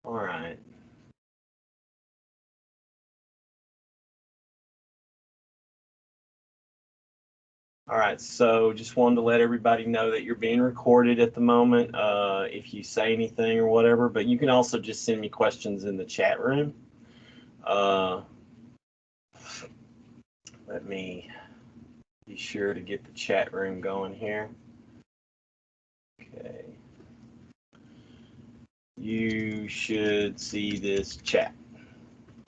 All right. All right, so just wanted to let everybody know that you're being recorded at the moment, if you say anything or whatever, but you can also just send me questions in the chat room. Let me be sure to get the chat room going here. Okay. You should see this chat.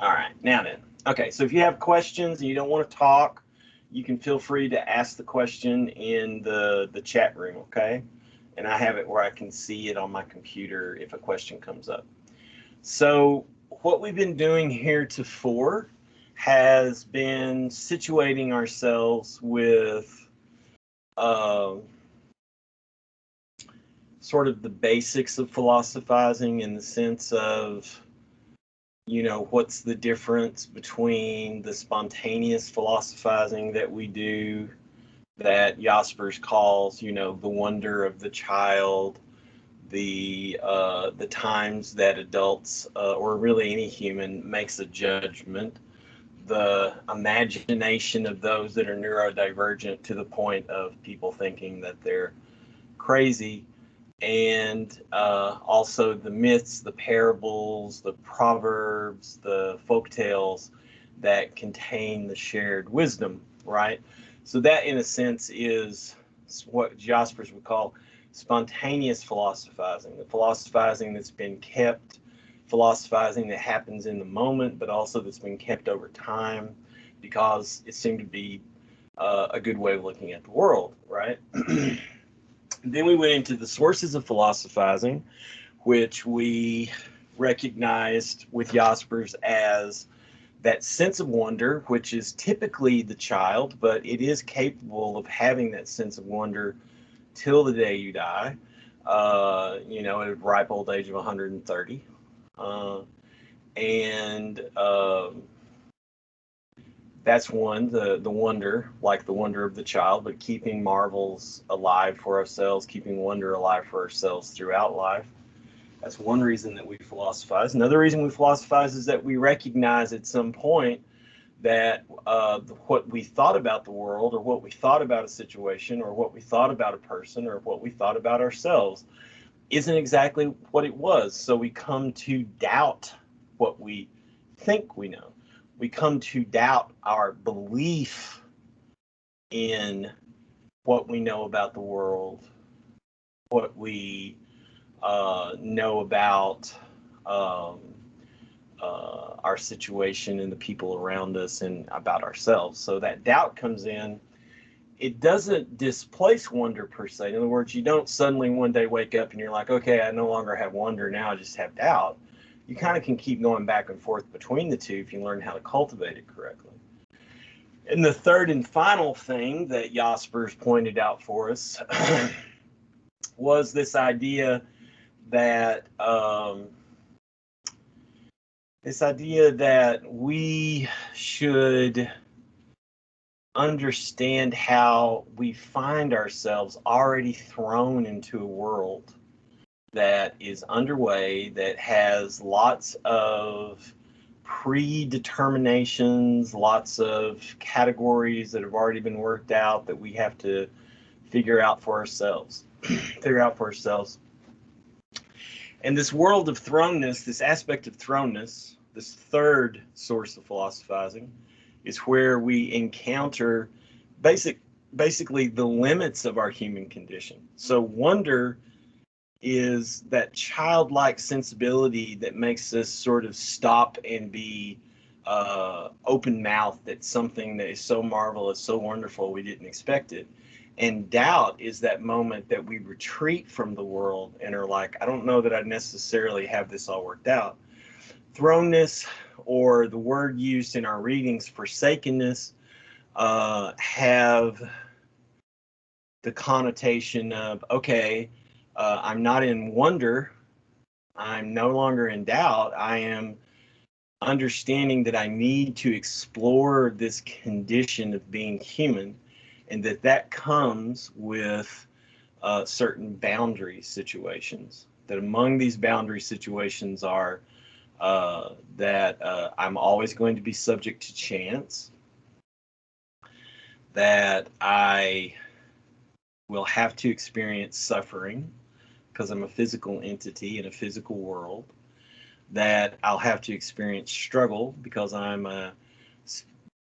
All right, now then. Okay, so if you have questions and you don't want to talk, you can feel free to ask the question in the chat room, okay? And I have it where I can see it on my computer if a question comes up. So what we've been doing heretofore has been situating ourselves with sort of the basics of philosophizing, in the sense of, you know, what's the difference between the spontaneous philosophizing that we do, that Jaspers calls, you know, the wonder of the child, the times that adults or really any human makes a judgment, the imagination of those that are neurodivergent to the point of people thinking that they're crazy, and also the myths, the parables, the proverbs, the folk tales that contain the shared wisdom, right? So that, in a sense, is what Jaspers would call spontaneous philosophizing, the philosophizing that's been kept, philosophizing that happens in the moment, but also that's been kept over time because it seemed to be a good way of looking at the world, right? Then we went into the sources of philosophizing, which we recognized with Jaspers as that sense of wonder, which is typically the child, but it is capable of having that sense of wonder till the day you die, you know, at a ripe old age of 130. That's one, the wonder, like the wonder of the child, but keeping marvels alive for ourselves, keeping wonder alive for ourselves throughout life. That's one reason that we philosophize. Another reason we philosophize is that we recognize at some point that what we thought about the world, or what we thought about a situation, or what we thought about a person, or what we thought about ourselves isn't exactly what it was. So we come to doubt what we think we know. We come to doubt our belief in what we know about the world, what we know about our situation and the people around us and about ourselves. So that doubt comes in. It doesn't displace wonder per se. In other words, you don't suddenly one day wake up and you're like, okay, I no longer have wonder, now I just have doubt. You kind of can keep going back and forth between the two if you learn how to cultivate it correctly. And the third and final thing that Jaspers pointed out for us was this idea that we should understand how we find ourselves already thrown into a world that is underway, that has lots of predeterminations, lots of categories that have already been worked out that we have to figure out for ourselves. And this world of thrownness, this aspect of thrownness, this third source of philosophizing, is where we encounter basically the limits of our human condition. So wonder is that childlike sensibility that makes us sort of stop and be open-mouthed at something that is so marvelous, so wonderful, we didn't expect it. And doubt is that moment that we retreat from the world and are like, I don't know that I necessarily have this all worked out. Thrownness, or the word used in our readings, forsakenness, have the connotation of, okay, I'm not in wonder, I'm no longer in doubt, I am understanding that I need to explore this condition of being human, and that comes with certain boundary situations. That among these boundary situations are that I'm always going to be subject to chance, that I will have to experience suffering because I'm a physical entity in a physical world, that I'll have to experience struggle because I'm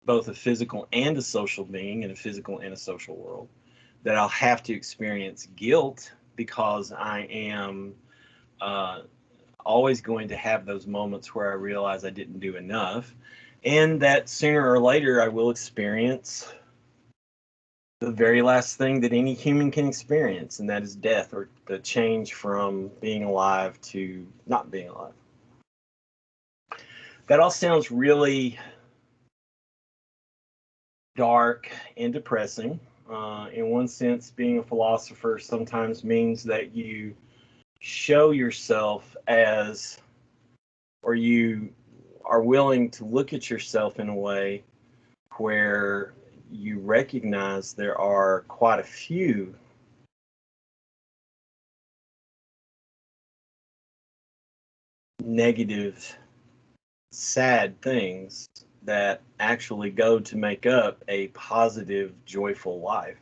both a physical and a social being in a physical and a social world, that I'll have to experience guilt because I am always going to have those moments where I realize I didn't do enough, and that sooner or later I will experience the very last thing that any human can experience, and that is death, or the change from being alive to not being alive. That all sounds really dark and depressing. In one sense, being a philosopher sometimes means that you show yourself as, or you are willing to look at yourself in a way where you recognize there are quite a few negative, sad things that actually go to make up a positive, joyful life.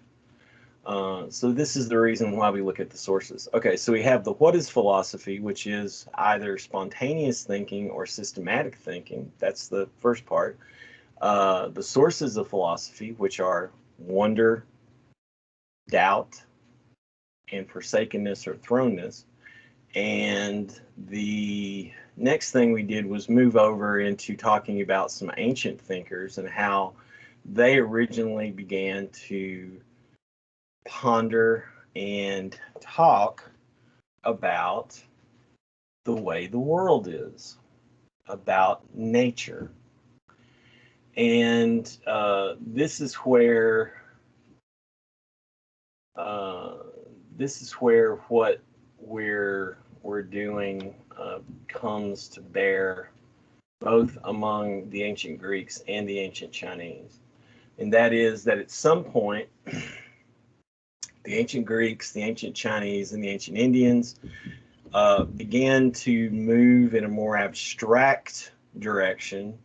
So this is the reason why we look at the sources. Okay, so we have the what is philosophy, which is either spontaneous thinking or systematic thinking. That's the first part. The sources of philosophy, which are wonder, doubt, and forsakenness or thrownness. And the next thing we did was move over into talking about some ancient thinkers and how they originally began to ponder and talk about the way the world is, about nature. And this is where what we're doing comes to bear, both among the ancient Greeks and the ancient Chinese. And that is that at some point, the ancient Greeks, the ancient Chinese, and the ancient Indians began to move in a more abstract direction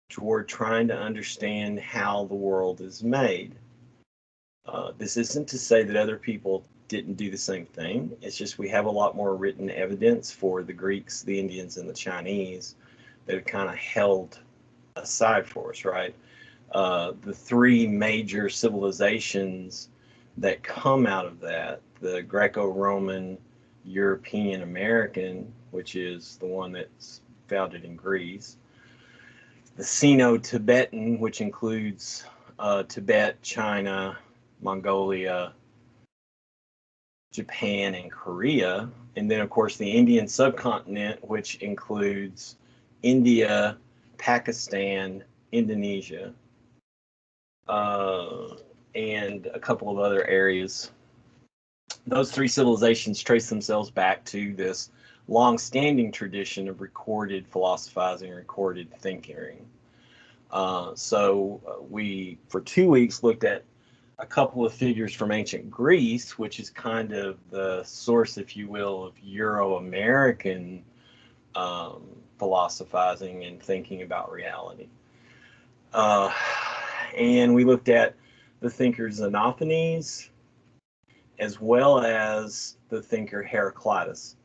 toward trying to understand how the world is made. This isn't to say that other people didn't do the same thing. It's just we have a lot more written evidence for the Greeks, the Indians, and the Chinese that have kind of held aside for us, right? The three major civilizations that come out of that, the Greco-Roman, European American, which is the one that's founded in Greece, the Sino-Tibetan, which includes Tibet, China, Mongolia, Japan, and Korea, and then of course the Indian subcontinent, which includes India, Pakistan, Indonesia, and a couple of other areas. Those three civilizations trace themselves back to this long-standing tradition of recorded philosophizing, recorded thinking. So we, for 2 weeks, looked at a couple of figures from ancient Greece, which is kind of the source, if you will, of Euro-American philosophizing and thinking about reality. And we looked at the thinker Xenophanes, as well as the thinker Heraclitus.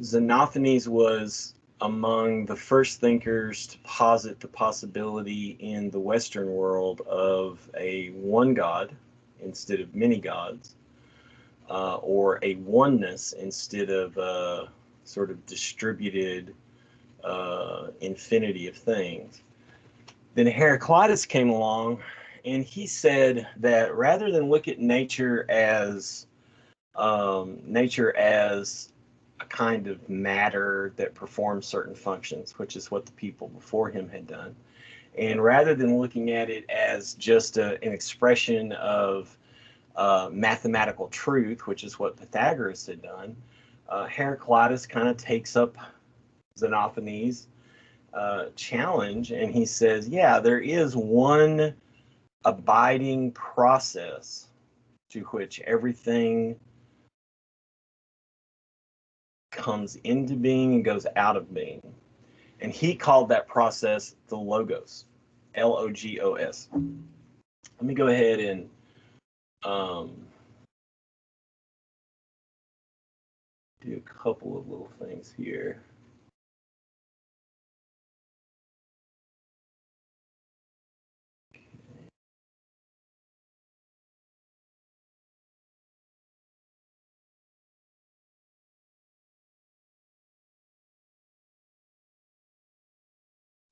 Xenophanes was among the first thinkers to posit the possibility in the Western world of a one God instead of many gods, or a oneness instead of a sort of distributed infinity of things. Then Heraclitus came along, and he said that rather than look at nature as a kind of matter that performs certain functions, which is what the people before him had done, and rather than looking at it as just an expression of mathematical truth, which is what Pythagoras had done, Heraclitus kind of takes up Xenophanes' challenge, and he says, yeah, there is one abiding process to which everything comes into being and goes out of being. And he called that process the logos, Logos. Let me go ahead and do a couple of little things here.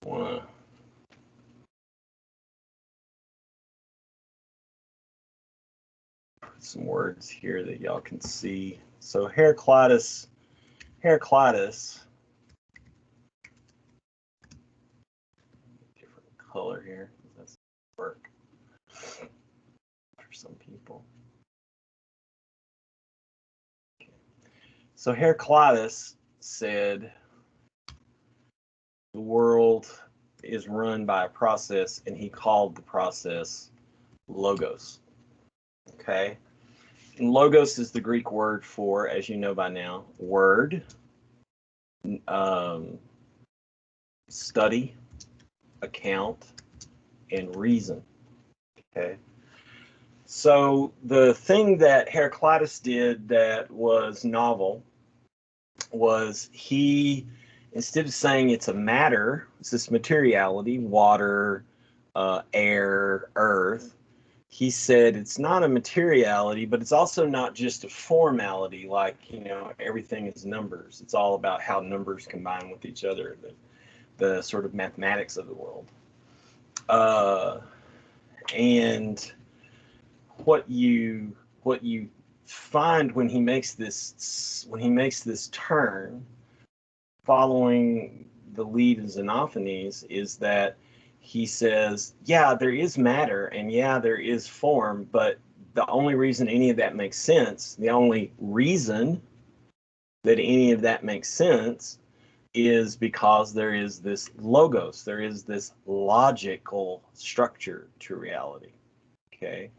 Want to put some words here that y'all can see. So Heraclitus, different color here. That's work for some people. Okay. So Heraclitus said the world is run by a process, and he called the process logos. Okay. And logos is the Greek word for, as you know by now, word, study, account, and reason. Okay. So the thing that Heraclitus did that was novel was he, instead of saying it's a matter, it's this materiality, water, air, earth, he said it's not a materiality, but it's also not just a formality, like, you know, everything is numbers. It's all about how numbers combine with each other, the sort of mathematics of the world. And what you find when he makes this turn, following the lead of Xenophanes, is that he says, yeah, there is matter and yeah, there is form, but the only reason any of that makes sense, the only reason that any of that makes sense is because there is this logos, there is this logical structure to reality. Okay.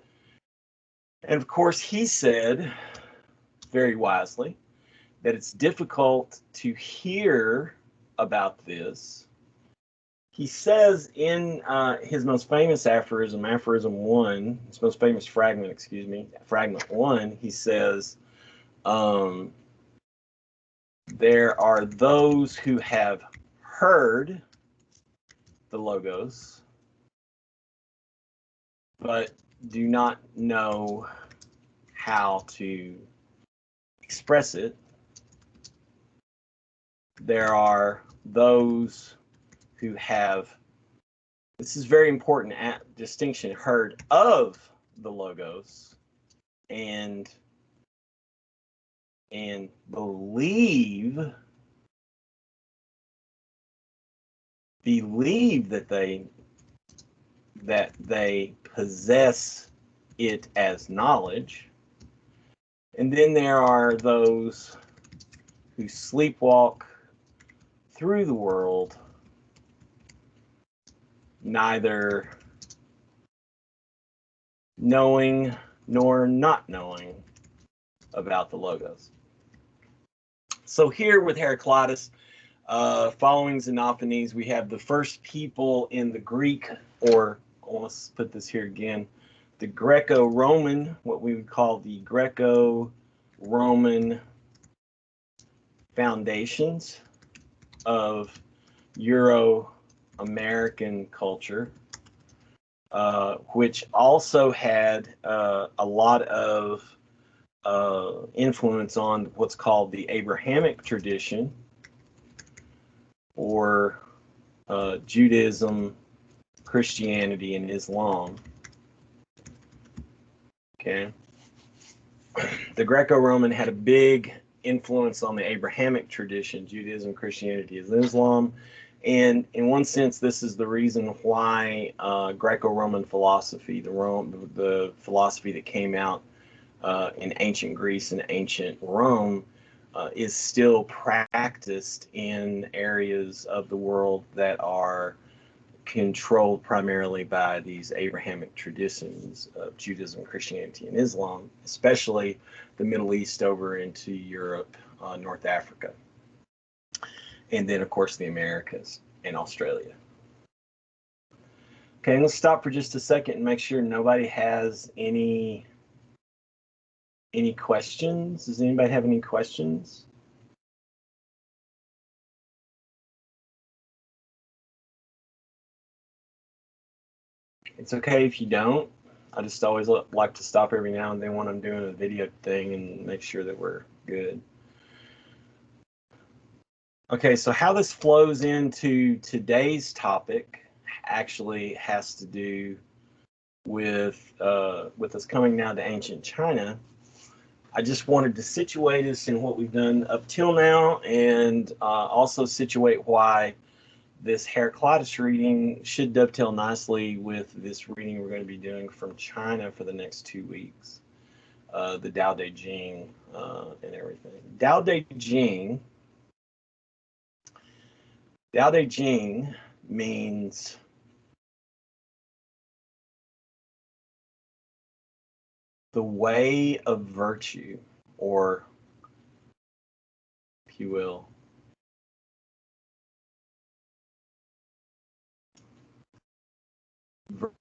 And of course, he said very wisely that it's difficult to hear about this. He says in his most famous aphorism, aphorism 1, his most famous fragment, excuse me, fragment 1, he says, there are those who have heard the logos, but do not know how to express it. There are those who have, this is very important distinction, heard of the logos and believe that they possess it as knowledge. And then there are those who sleepwalk through the world, neither knowing nor not knowing about the logos. So here with Heraclitus, following Xenophanes, we have the first people in the Greek, or let's put this here again, the Greco-Roman, what we would call the Greco-Roman foundations of Euro-American culture, which also had a lot of influence on what's called the Abrahamic tradition, or Judaism, Christianity, and Islam. Okay. The Greco-Roman had a big influence on the Abrahamic tradition, Judaism, Christianity, and Islam. And in one sense, this is the reason why Greco-Roman philosophy, the philosophy that came out in ancient Greece and ancient Rome, is still practiced in areas of the world that are controlled primarily by these Abrahamic traditions of Judaism, Christianity, and Islam, especially the Middle East over into Europe, North Africa, and then, of course, the Americas and Australia. Okay, let's stop for just a second and make sure nobody has any questions. Does anybody have any questions? It's okay if you don't. I just always like to stop every now and then when I'm doing a video thing and make sure that we're good. Okay, so how this flows into today's topic actually has to do with us coming now to ancient China. I just wanted to situate us in what we've done up till now, and also situate why this Heraclitus reading should dovetail nicely with this reading we're going to be doing from China for the next 2 weeks, the Dao De Jing and everything. Dao De Jing means the way of virtue, or, if you will,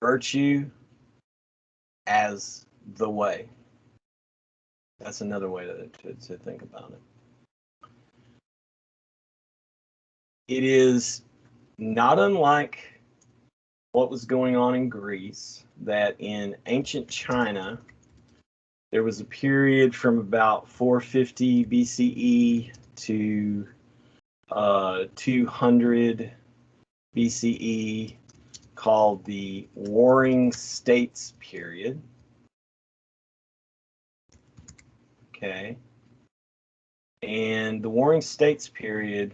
virtue as the way. That's another way to think about it. It is not unlike what was going on in Greece, that in ancient China, there was a period from about 450 BCE to 200 BCE called the Warring States period. Okay. And the Warring States period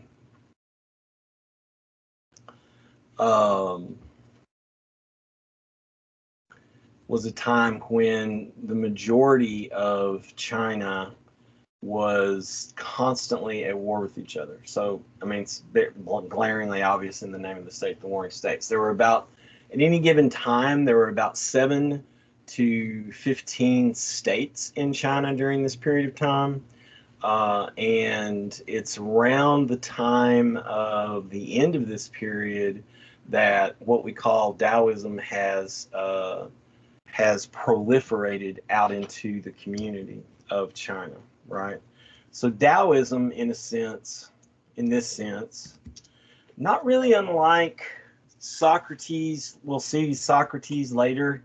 was a time when the majority of China was constantly at war with each other. So, I mean, it's glaringly obvious in the name of the state, the Warring States. There were about, at any given time, there were about 7 to 15 states in China during this period of time. And it's around the time of the end of this period that what we call Taoism has proliferated out into the community of China, right? So Taoism, in this sense, not really unlike Socrates. We'll see Socrates later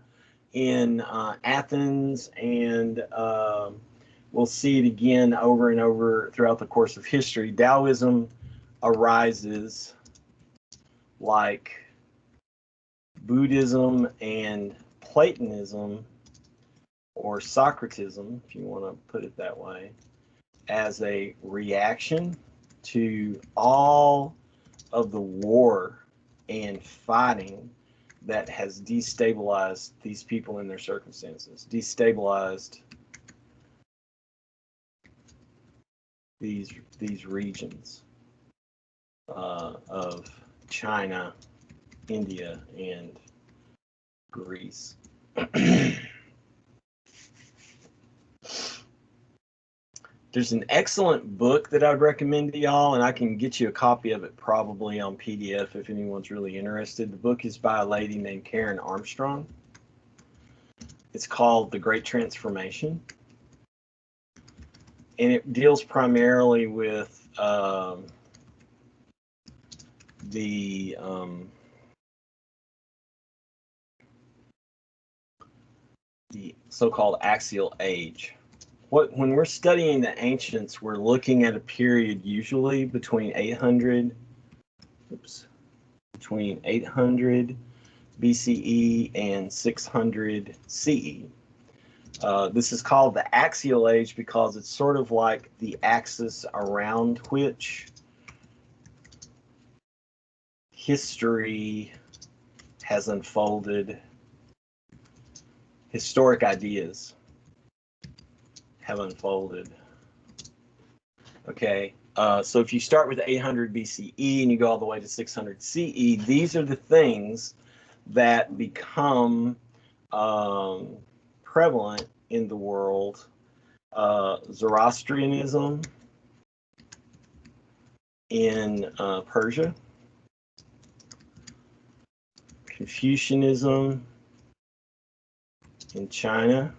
in Athens, and we'll see it again over and over throughout the course of history. Taoism arises like Buddhism and Platonism, or Socratism, if you want to put it that way, as a reaction to all of the war and fighting that has destabilized these people in their circumstances, destabilized these regions of China, India, and Greece. There's an excellent book that I'd recommend to y'all, and I can get you a copy of it probably on PDF if anyone's really interested. The book is by a lady named Karen Armstrong. It's called The Great Transformation, and it deals primarily with the so-called Axial Age. When we're studying the ancients, we're looking at a period usually between 800 BCE and 600 CE. This is called the Axial Age because it's sort of like the axis around which history has unfolded. Historic ideas have unfolded. Okay. So if you start with 800 BCE and you go all the way to 600 CE, these are the things that become prevalent in the world. Zoroastrianism in Persia, Confucianism in China,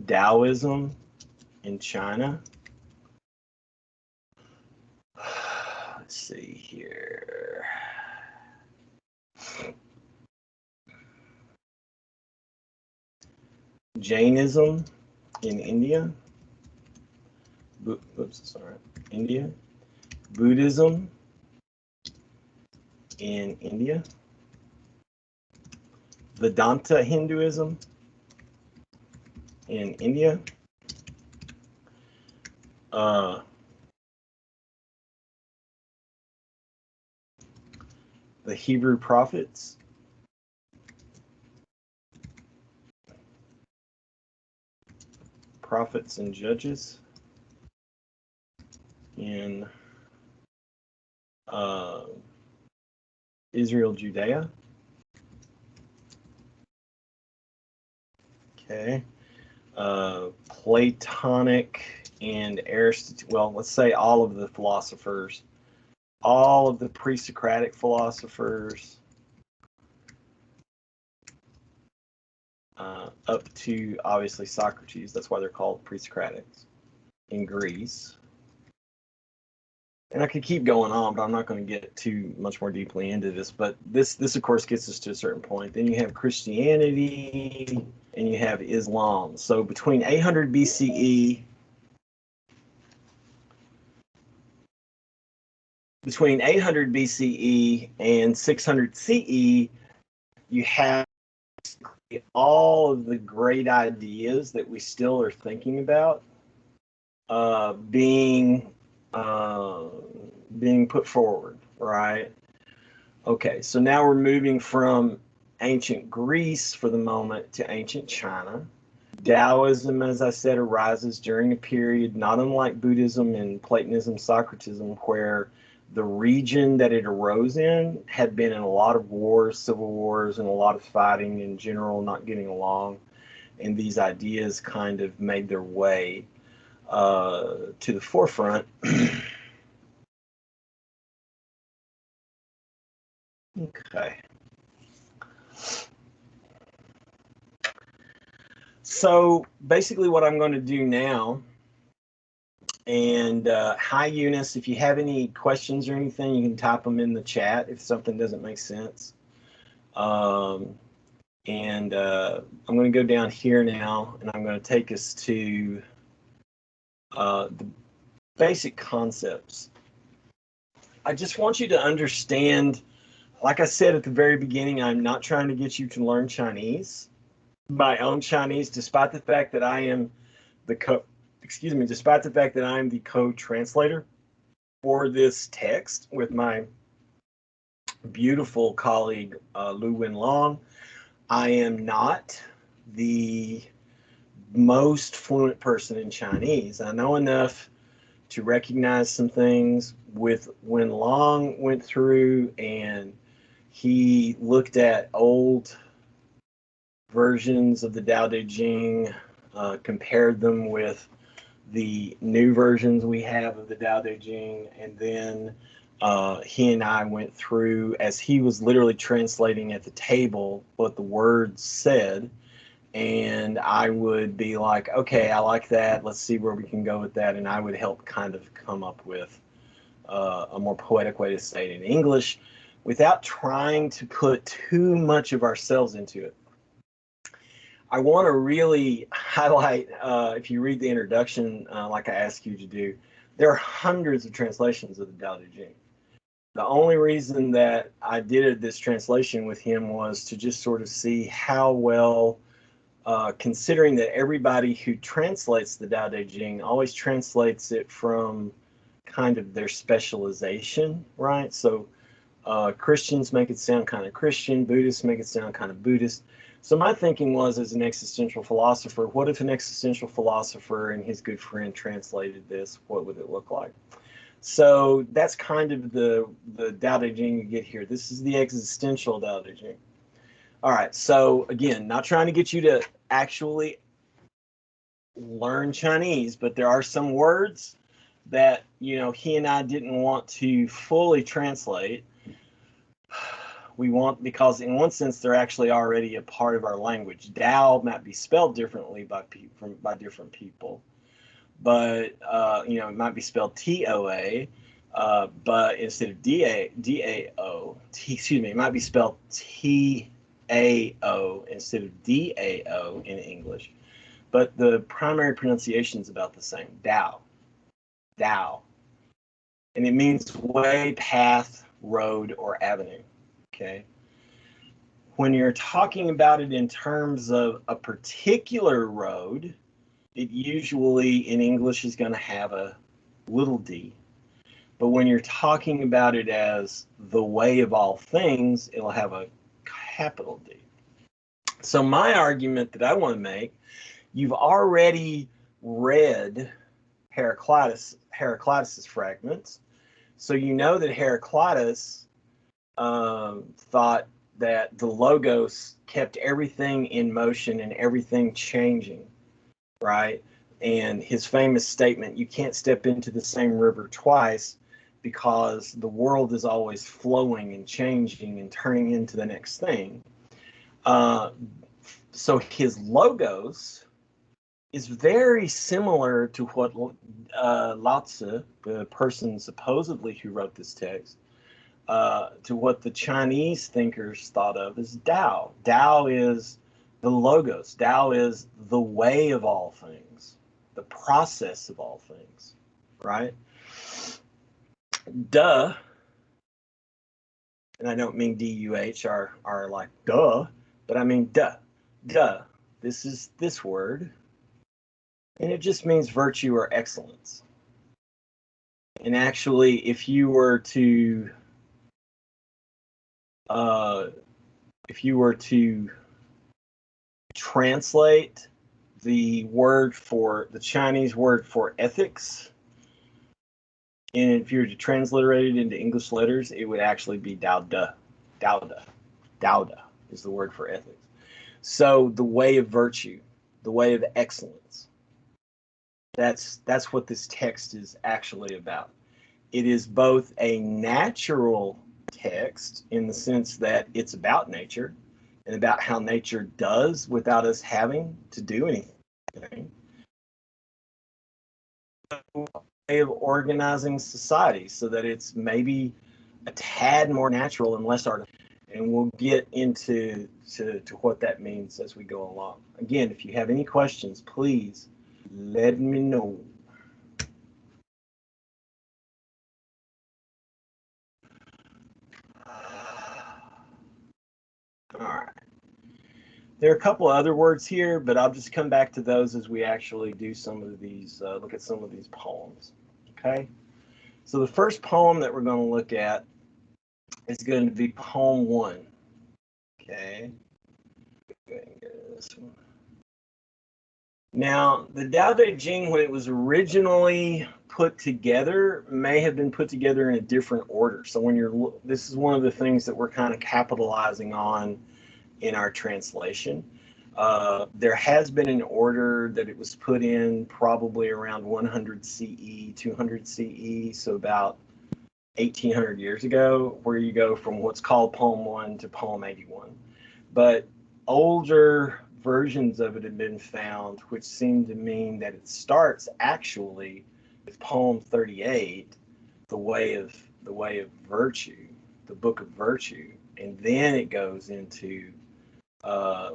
Taoism in China. Let's see here. Jainism in India. India. Buddhism in India. Vedanta Hinduism in India. The Hebrew prophets. Prophets and judges in Israel, Judea. Okay. Platonic and Aristotle, well, let's say all of the philosophers, all of the pre-Socratic philosophers, up to obviously Socrates. That's why they're called pre-Socratics in Greece. And I could keep going on, but I'm not going to get too much more deeply into this. But this of course gets us to a certain point. Then you have Christianity and you have Islam. So between 800 BCE and 600 CE, you have all of the great ideas that we still are thinking about being put forward, right? Okay, so now we're moving from ancient Greece for the moment to ancient China. Taoism, as I said, arises during a period not unlike Buddhism and Platonism, Socratism, where the region that it arose in had been in a lot of wars, civil wars, and a lot of fighting in general, not getting along. And these ideas kind of made their way to the forefront. Okay. So basically what I'm going to do now, and hi Eunice, if you have any questions or anything, you can type them in the chat if something doesn't make sense. I'm going to go down here now, and I'm going to take us to the basic concepts. I just want you to understand, like I said at the very beginning, I'm not trying to get you to learn Chinese, my own Chinese, despite the fact that I am the co-translator for this text with my beautiful colleague Lu Wenlong. I am not the most fluent person in Chinese. I know enough to recognize some things with Wenlong went through, and he looked at old versions of the Dao De Jing, compared them with the new versions we have of the Dao De Jing, and then he and I went through, as he was literally translating at the table what the words said, and I would be like, okay, I like that, let's see where we can go with that, and I would help kind of come up with a more poetic way to say it in English without trying to put too much of ourselves into it. I want to really highlight, if you read the introduction, like I asked you to do, there are hundreds of translations of the Dao De Jing. The only reason that I did this translation with him was to just sort of see how well, considering that everybody who translates the Dao De Jing always translates it from kind of their specialization, right? So Christians make it sound kind of Christian, Buddhists make it sound kind of Buddhist. So my thinking was, as an existential philosopher, what if an existential philosopher and his good friend translated this? What would it look like? So that's kind of the Dao De Jing you get here. This is the existential Dao De Jing. All right, so again, not trying to get you to actually learn Chinese, but there are some words that, you know, he and I didn't want to fully translate. We want, because in one sense they're actually already a part of our language. Dao might be spelled differently by different people, but you know, it might be spelled T-O-A, but instead of D-A-O, excuse me, it might be spelled T-A-O instead of D-A-O in English. But the primary pronunciation is about the same. Dao, Dao, and it means way, path, road, or avenue. Okay. When you're talking about it in terms of a particular road, it usually in English is going to have a little d. But when you're talking about it as the way of all things, it'll have a capital D. So my argument that I want to make, you've already read Heraclitus's fragments. So you know that Heraclitus thought that the Logos kept everything in motion and everything changing, right? And his famous statement, you can't step into the same river twice because the world is always flowing and changing and turning into the next thing. So his Logos is very similar to what Lao Tzu, the person supposedly who wrote this text, to what the Chinese thinkers thought of as Dao. Dao is the Logos. Dao is the way of all things, the process of all things, right? Duh, and I don't mean D-U-H, or like duh, but I mean duh. Duh, this is this word, and it just means virtue or excellence. And actually, if you were to translate the word for the Chinese word for ethics, and if you were to transliterate it into English letters, it would actually be Dao De. Dao De. Dao De is the word for ethics. So the way of virtue, the way of excellence. That's what this text is actually about. It is both a natural text in the sense that it's about nature and about how nature does without us having to do anything. A way of organizing society so that it's maybe a tad more natural and less artificial. And we'll get into to what that means as we go along. Again, if you have any questions, please let me know. All right. There are a couple of other words here, but I'll just come back to those as we actually do some of these, look at some of these poems. Okay. So the first poem that we're going to look at is going to be poem 1. Okay. Go ahead and go to this one. Now, the Dao De Jing, when it was originally put together, may have been put together in a different order. So when you're, this is one of the things that we're kind of capitalizing on in our translation. There has been an order that it was put in probably around 100 CE, 200 CE, so about 1800 years ago, where you go from what's called poem 1 to poem 81. But older versions of it have been found, which seem to mean that it starts actually with poem 38, the way of virtue, the book of virtue, and then it goes into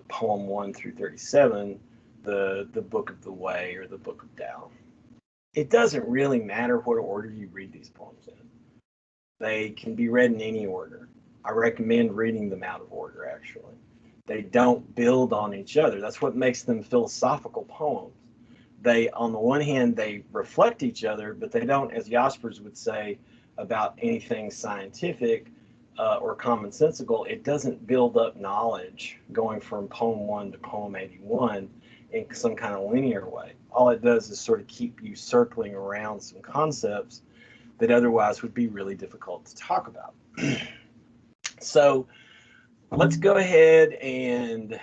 poem 1 through 37, the book of the way, or the book of Tao. It doesn't really matter what order you read these poems in. They can be read in any order. I recommend reading them out of order, actually. They don't build on each other. That's what makes them philosophical poems. They, on the one hand, they reflect each other, but they don't, as Jaspers would say about anything scientific, or commonsensical, it doesn't build up knowledge going from poem 1 to poem 81 in some kind of linear way. All it does is sort of keep you circling around some concepts that otherwise would be really difficult to talk about. So let's go ahead and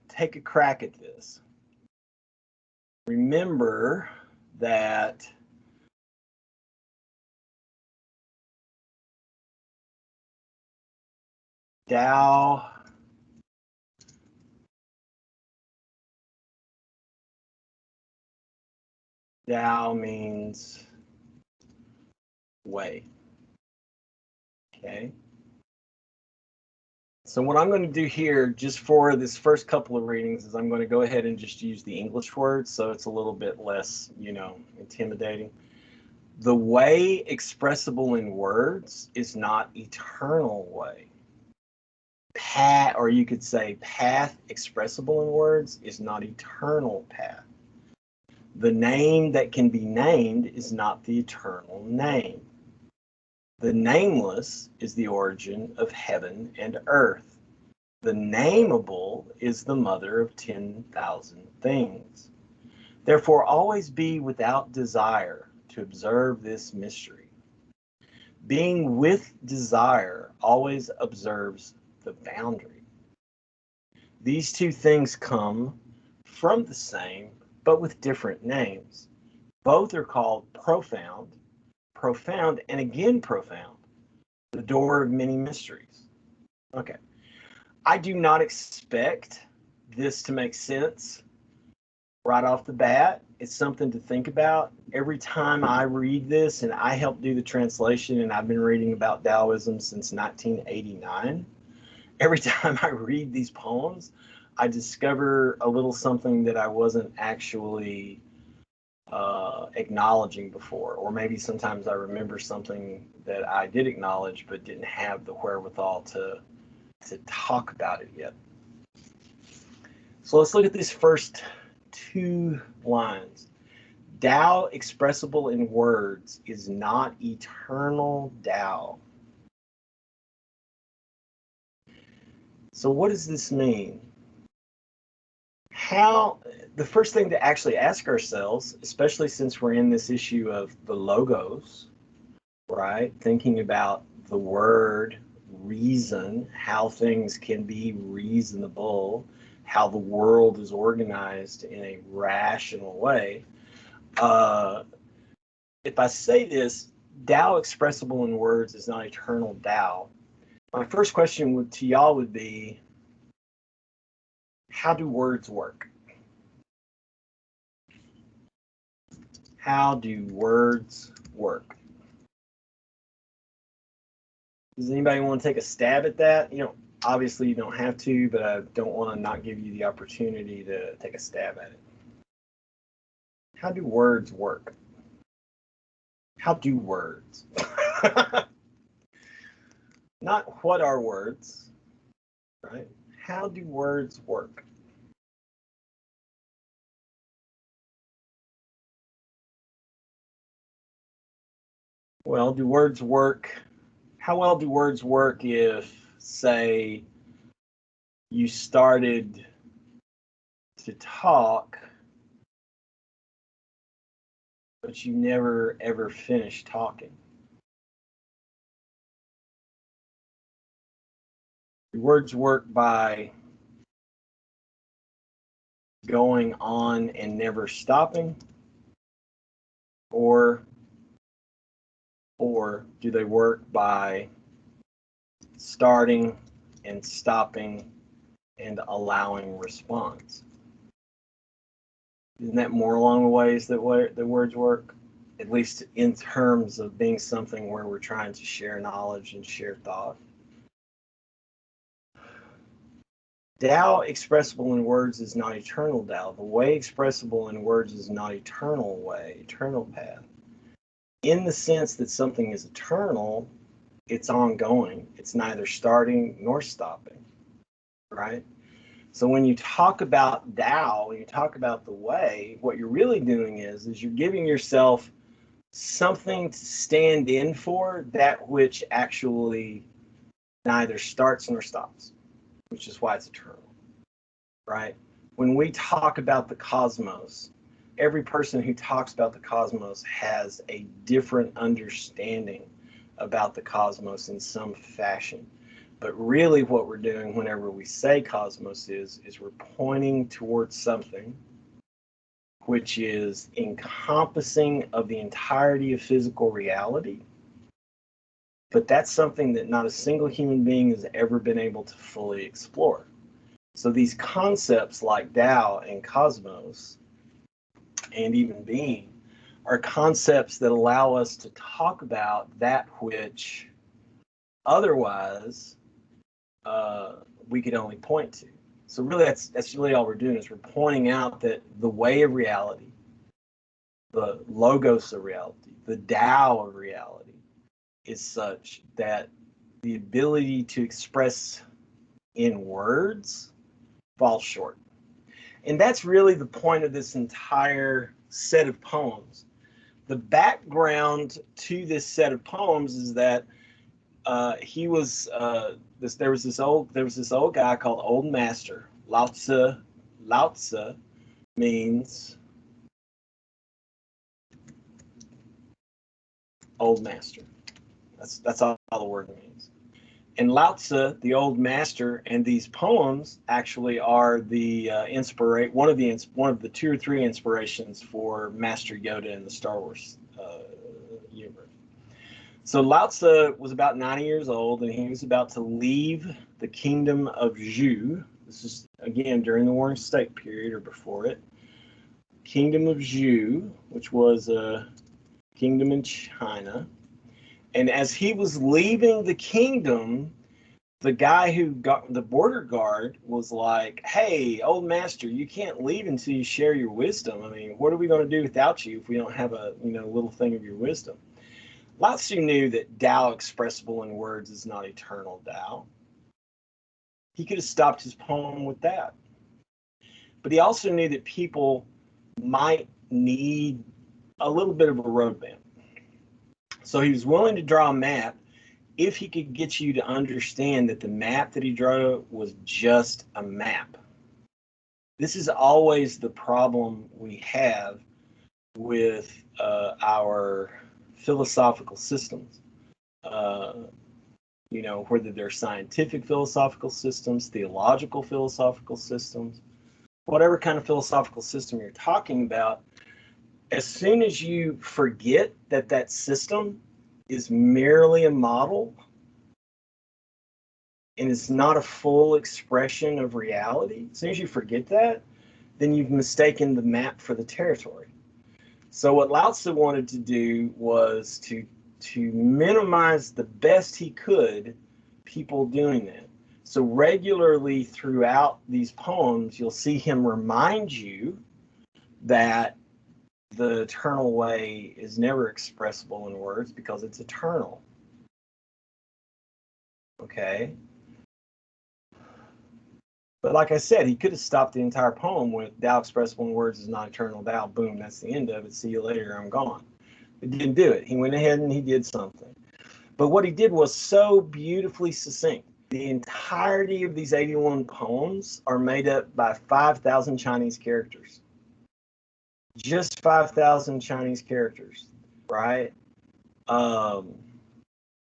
take a crack at this. Remember that Dao means way. Okay. So what I'm going to do here, just for this first couple of readings, is I'm going to go ahead and just use the English words, so it's a little bit less, intimidating. The way expressible in words is not eternal way. Path, or you could say path expressible in words is not eternal path. The name that can be named is not the eternal name. The nameless is the origin of heaven and earth. The nameable is the mother of 10,000 things. Therefore, always be without desire to observe this mystery. Being with desire always observes the boundary. These two things come from the same, but with different names. Both are called profound, and again profound, the door of many mysteries. Okay, I do not expect this to make sense right off the bat. It's something to think about. Every time I read this, and I help do the translation, and I've been reading about Taoism since 1989, every time I read these poems, I discover a little something that I wasn't actually acknowledging before, or maybe sometimes I remember something that I did acknowledge but didn't have the wherewithal to talk about it yet. So let's look at these first two lines. Tao expressible in words is not eternal Tao. So what does this mean? The first thing to actually ask ourselves, especially since we're in this issue of the logos, right? Thinking about the word reason, how things can be reasonable, how the world is organized in a rational way. If I say this, Tao expressible in words is not eternal Tao, my first question to y'all would be, how do words work? How do words work? Does anybody want to take a stab at that? Obviously you don't have to, but I don't want to not give you the opportunity to take a stab at it. How do words work? How do words? Not what are words, right? How do words work? Well, do words work? How well do words work if, say, you started to talk, but you never ever finished talking? Do words work by going on and never stopping? Or do they work by starting and stopping and allowing response? Isn't that more along the ways that the words work? At least in terms of being something where we're trying to share knowledge and share thought. Tao expressible in words is not eternal Tao. The way expressible in words is not eternal way, eternal path. In the sense that something is eternal, it's ongoing. It's neither starting nor stopping, right? So when you talk about Tao, when you talk about the way, what you're really doing is you're giving yourself something to stand in for, that which actually neither starts nor stops, which is why it's eternal, right? When we talk about the cosmos, every person who talks about the cosmos has a different understanding about the cosmos in some fashion. But really what we're doing whenever we say cosmos is we're pointing towards something which is encompassing of the entirety of physical reality. But that's something that not a single human being has ever been able to fully explore. So these concepts like Tao and cosmos and even being are concepts that allow us to talk about that which otherwise we could only point to. So really that's really all we're doing, is we're pointing out that the way of reality, the logos of reality, the Tao of reality is such that the ability to express in words falls short. And that's really the point of this entire set of poems. The background to this set of poems is that there was this old guy called Old Master. Lao Tzu. Lao Tzu means old master. That's all the word means. And Lao Tzu, the old master, and these poems actually are the one of the 2 or 3 inspirations for Master Yoda in the Star Wars universe. So Lao Tzu was about 90 years old, and he was about to leave the kingdom of Zhu. This is, again, during the Warring State period or before it. Kingdom of Zhu, which was a kingdom in China. And as he was leaving the kingdom, the guy who got the border guard was like, "Hey, old master, you can't leave until you share your wisdom. I mean, what are we going to do without you if we don't have a little thing of your wisdom?" Lao Tzu knew that Tao expressible in words is not eternal Tao. He could have stopped his poem with that. But he also knew that people might need a little bit of a roadmap. So he was willing to draw a map if he could get you to understand that the map that he drew was just a map. This is always the problem we have with our philosophical systems. Whether they're scientific philosophical systems, theological philosophical systems, whatever kind of philosophical system you're talking about, as soon as you forget that that system is merely a model and is not a full expression of reality, as soon as you forget that, then you've mistaken the map for the territory. So what Lao Tzu wanted to do was to minimize the best he could people doing that. So regularly throughout these poems, you'll see him remind you that the eternal way is never expressible in words because it's eternal. Okay? But like I said, he could have stopped the entire poem with Tao expressible in words is not eternal Tao. Boom, that's the end of it. See you later, I'm gone. He didn't do it. He went ahead and he did something. But what he did was so beautifully succinct. The entirety of these 81 poems are made up by 5,000 Chinese characters. Just 5,000 Chinese characters, right?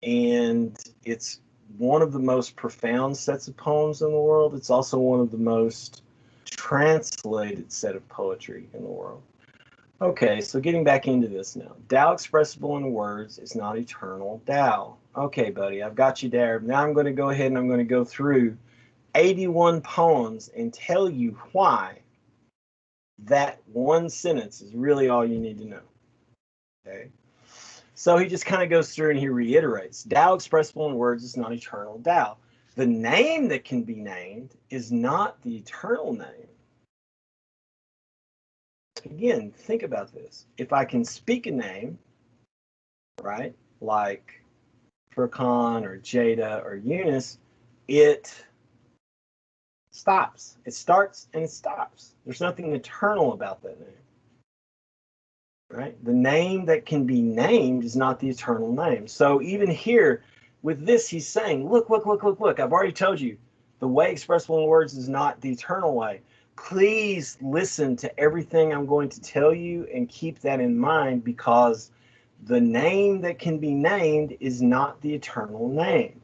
And it's one of the most profound sets of poems in the world. It's also one of the most translated set of poetry in the world. Okay, so getting back into this now. Tao expressible in words is not eternal Tao. Okay, buddy, I've got you there. Now I'm going to go ahead and I'm going to go through 81 poems and tell you why that one sentence is really all you need to know. Okay, so he just kind of goes through and he reiterates, Tao expressible in words is not eternal Tao. The name that can be named is not the eternal name. Again, think about this. If I can speak a name, right, like Furkan or Jada or Eunice, it stops. It starts and it stops. There's nothing eternal about that name. Right? The name that can be named is not the eternal name. So even here, with this, he's saying, look, look, look, look, look. I've already told you, the way expressible in words is not the eternal way. Please listen to everything I'm going to tell you and keep that in mind, because the name that can be named is not the eternal name,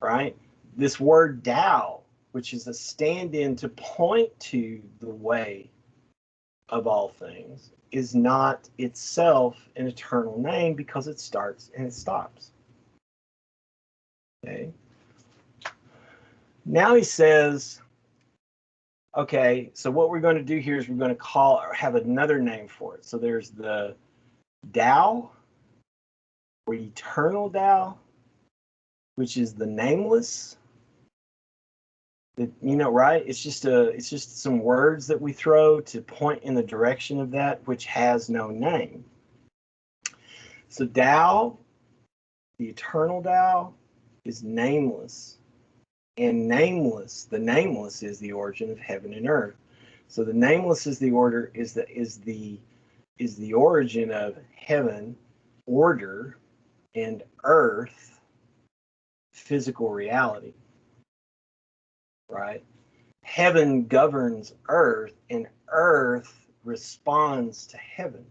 right? This word Tao, which is a stand-in to point to the way of all things, is not itself an eternal name, because it starts and it stops. Okay. Now he says, okay, so what we're going to do here is we're going to call or have another name for it. So there's the Tao, or eternal Tao, which is the nameless. You know, right? It's just some words that we throw to point in the direction of that which has no name. So Tao, the eternal Tao, is nameless. And nameless, the nameless is the origin of heaven and earth. So the nameless is the origin of heaven, order, and earth, physical reality. Right? Heaven governs earth, and earth responds to heaven.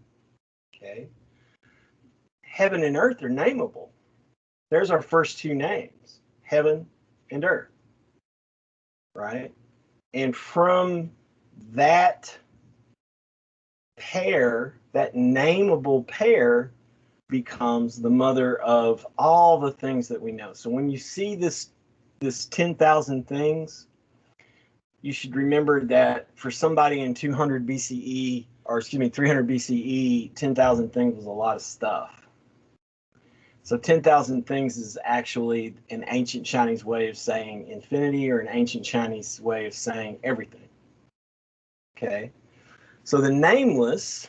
Okay? Heaven and earth are nameable. There's our first two names, heaven and earth. Right? And from that pair, that nameable pair, becomes the mother of all the things that we know. So when you see this 10,000 things, you should remember that for somebody in 200 BCE, or excuse me, 300 BCE, 10,000 things was a lot of stuff. So 10,000 things is actually an ancient Chinese way of saying infinity, or an ancient Chinese way of saying everything. Okay, so the nameless,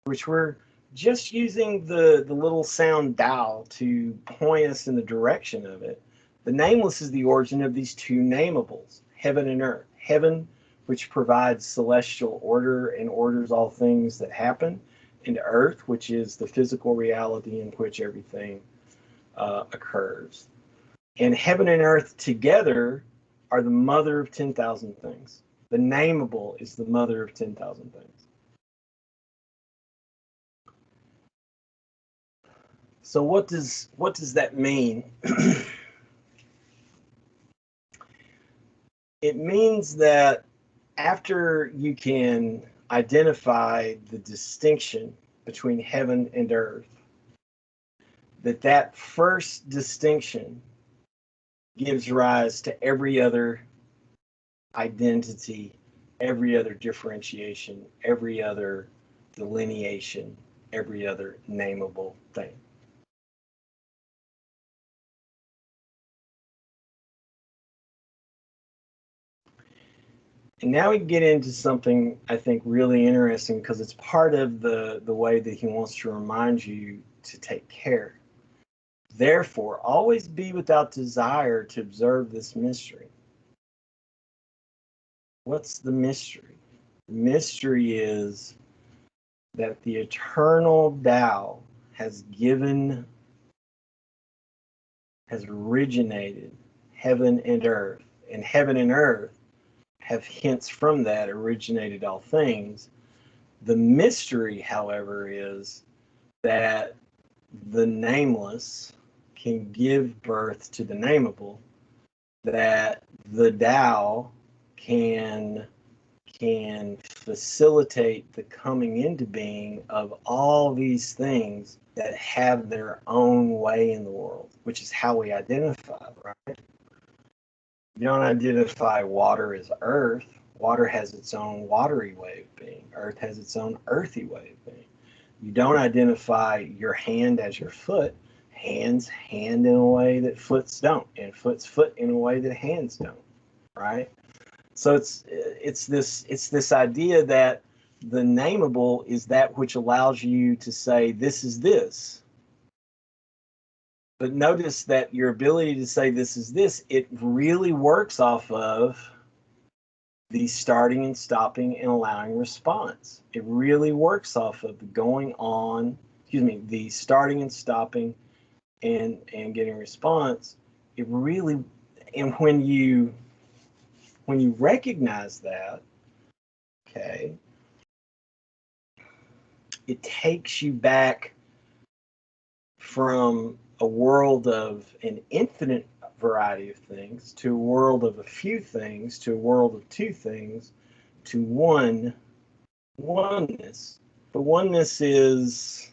which we're just using the little sound Dao to point us in the direction of it, the nameless is the origin of these two nameables, heaven and earth. Heaven, which provides celestial order and orders all things that happen, and earth, which is the physical reality in which everything occurs. And heaven and earth together are the mother of 10,000 things. The nameable is the mother of 10,000 things. So what does that mean? It means that after you can identify the distinction between heaven and earth, that first distinction gives rise to every other identity, every other differentiation, every other delineation, every other nameable thing. And now we get into something I think really interesting, because it's part of the way that he wants to remind you to take care. Therefore, always be without desire to observe this mystery. What's the mystery? The mystery is that the eternal Tao has originated heaven and earth, and heaven and earth have hence from that originated all things. The mystery, however, is that the nameless can give birth to the nameable, that the Tao can facilitate the coming into being of all these things that have their own way in the world, which is how we identify, right? You don't identify water as earth. Water has its own watery way of being. Earth has its own earthy way of being. You don't identify your hand as your foot. Hands hand in a way that foots don't, and foot's foot in a way that hands don't, right? So it's this idea that the nameable is that which allows you to say this is this. But notice that your ability to say this is this, it really works off of the starting and stopping and allowing response. It really works off of the going on, the starting and stopping, and getting response, it really, and when you recognize that, okay, it takes you back from a world of an infinite variety of things to a world of a few things to a world of two things to oneness. The oneness is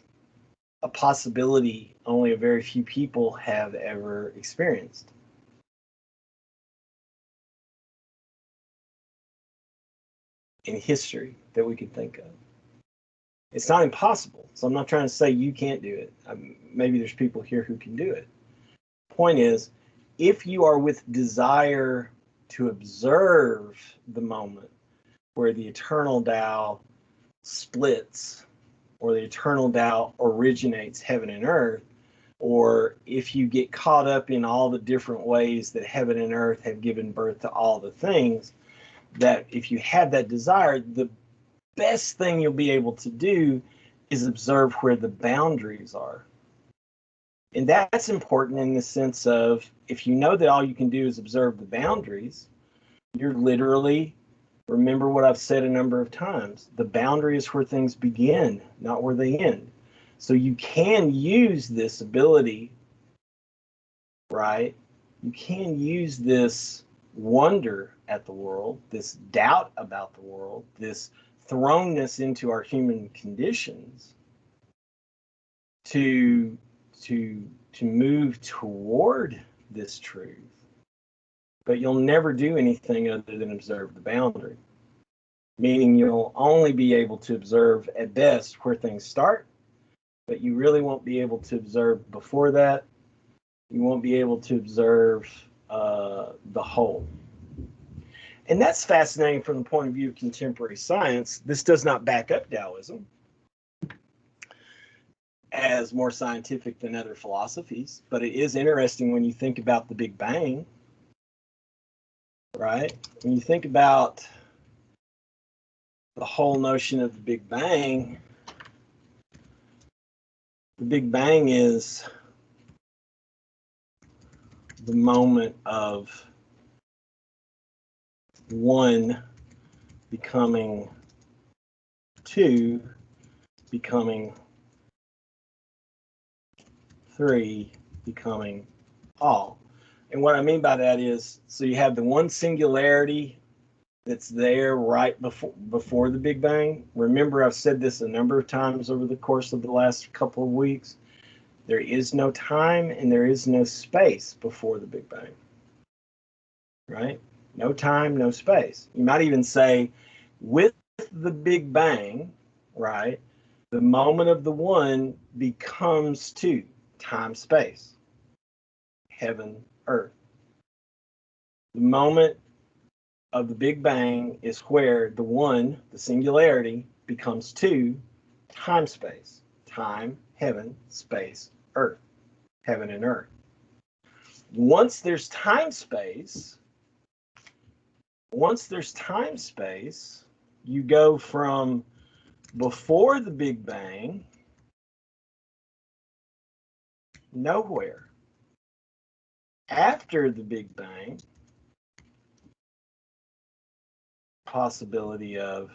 a possibility only a very few people have ever experienced. In history that we could think of. It's not impossible, so I'm not trying to say you can't do it. Maybe there's people here who can do it. Point is, if you are with desire to observe the moment where the eternal Tao splits, or the eternal Tao originates heaven and earth, or if you get caught up in all the different ways that heaven and earth have given birth to all the things, that if you have that desire, the best thing you'll be able to do is observe where the boundaries are. And that's important in the sense of, if you know that all you can do is observe the boundaries, you're literally, remember what I've said a number of times, the boundary is where things begin, not where they end. So you can use this ability, right? You can use this wonder at the world, this doubt about the world, this thrownness into our human conditions to move toward this truth. But you'll never do anything other than observe the boundary, meaning you'll only be able to observe at best where things start, but you really won't be able to observe before that. You won't be able to observe the whole. And that's fascinating from the point of view of contemporary science. This does not back up Taoism as more scientific than other philosophies, but it is interesting when you think about the Big Bang, right? When you think about the whole notion of the Big Bang is the moment of one becoming two, becoming three, becoming all. And what I mean by that is, so you have the one singularity that's there right before the Big Bang. Remember, I've said this a number of times over the course of the last couple of weeks. There is no time and there is no space before the Big Bang, right? No time, no space. You might even say, with the Big Bang, right, the moment of the one becomes two, time, space, heaven, earth. The moment of the Big Bang is where the one, the singularity, becomes two, time, space, time, heaven, space, earth, heaven and earth. Once there's time, space, you go from before the Big Bang, nowhere. After the Big Bang, possibility of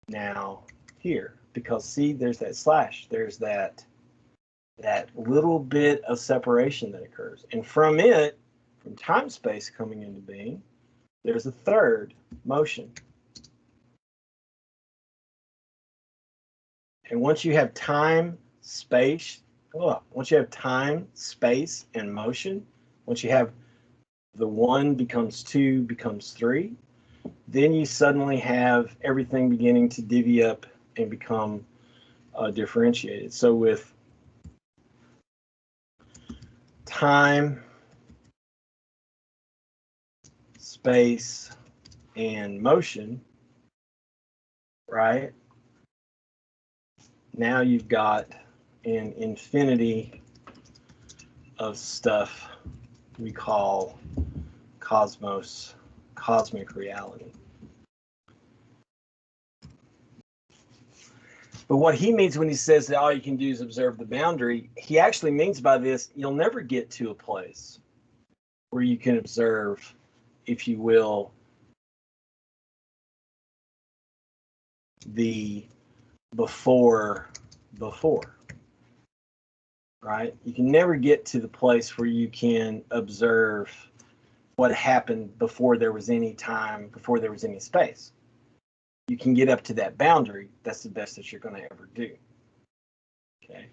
now here. Because see, there's that slash, there's that little bit of separation that occurs. And from it, from time space coming into being, there's a third motion. And once you have time, space, once you have time, space, and motion, once you have the one becomes two, becomes three, then you suddenly have everything beginning to divvy up and become differentiated. So with time, space, and motion, right? Now you've got an infinity of stuff we call cosmos, cosmic reality. But what he means when he says that all you can do is observe the boundary, he actually means by this, you'll never get to a place where you can observe, if you will, the before, right? You can never get to the place where you can observe what happened before there was any time, before there was any space. You can get up to that boundary. That's the best that you're going to ever do. Okay.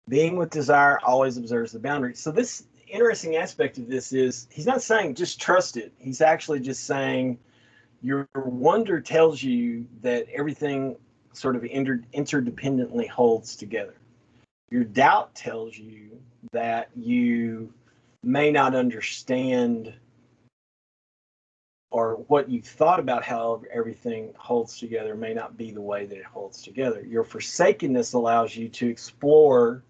Being with desire always observes the boundary. So this interesting aspect of this is he's not saying just trust it. He's actually just saying your wonder tells you that everything sort of interdependently holds together. Your doubt tells you that you may not understand, or what you thought about how everything holds together may not be the way that it holds together. Your forsakenness allows you to explore,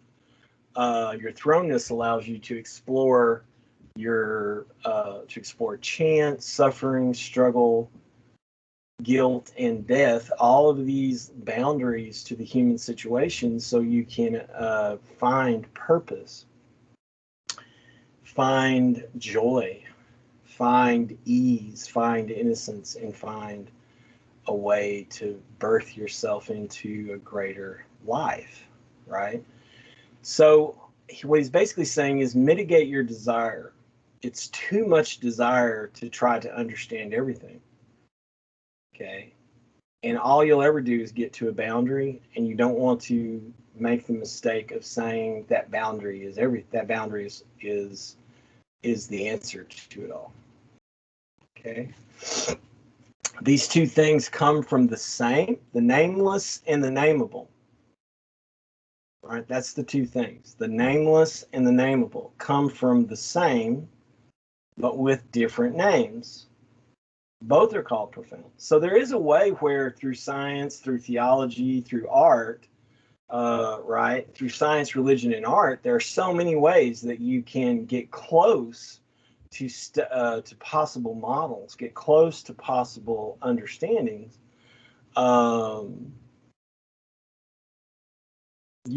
your thrownness allows you to explore chance, suffering, struggle, guilt, and death, all of these boundaries to the human situation, so you can find purpose, find joy, find ease, find innocence, and find a way to birth yourself into a greater life, right? So what he's basically saying is mitigate your desire. It's too much desire to try to understand everything. Okay. And all you'll ever do is get to a boundary, and you don't want to make the mistake of saying that boundary is that boundary is the answer to it all. Okay. These two things come from the same, the nameless and the nameable. All right, that's the two things. The nameless and the nameable come from the same, but with different names. Both are called profound. So there is a way where through science, through theology, through art, right, through science, religion, and art, there are so many ways that you can get close to possible models, get close to possible understandings. You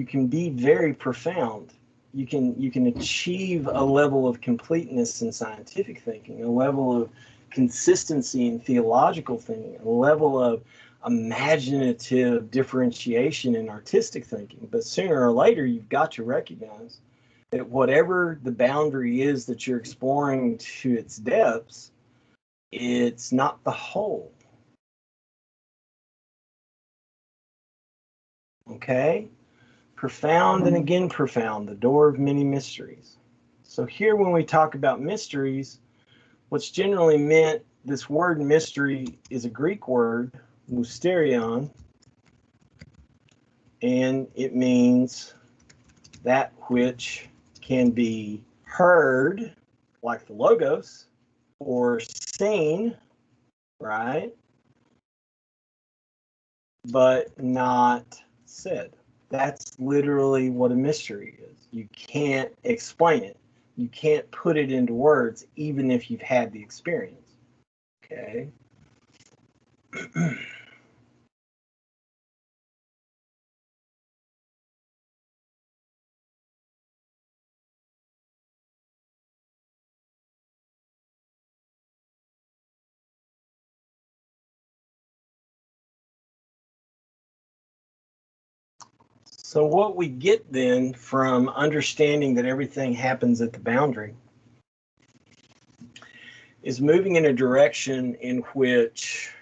can be very profound. You can achieve a level of completeness in scientific thinking, a level of consistency in theological thinking, a level of imaginative differentiation in artistic thinking. But sooner or later, you've got to recognize that whatever the boundary is that you're exploring to its depths, it's not the whole. Okay? Profound and again profound, the door of many mysteries. So here when we talk about mysteries, what's generally meant, this word mystery is a Greek word, mysterion, and it means that which can be heard, like the logos, or seen, right, but not said. That's literally what a mystery is. You can't explain it. You can't put it into words, even if you've had the experience. Okay. So what we get then from understanding that everything happens at the boundary is moving in a direction in which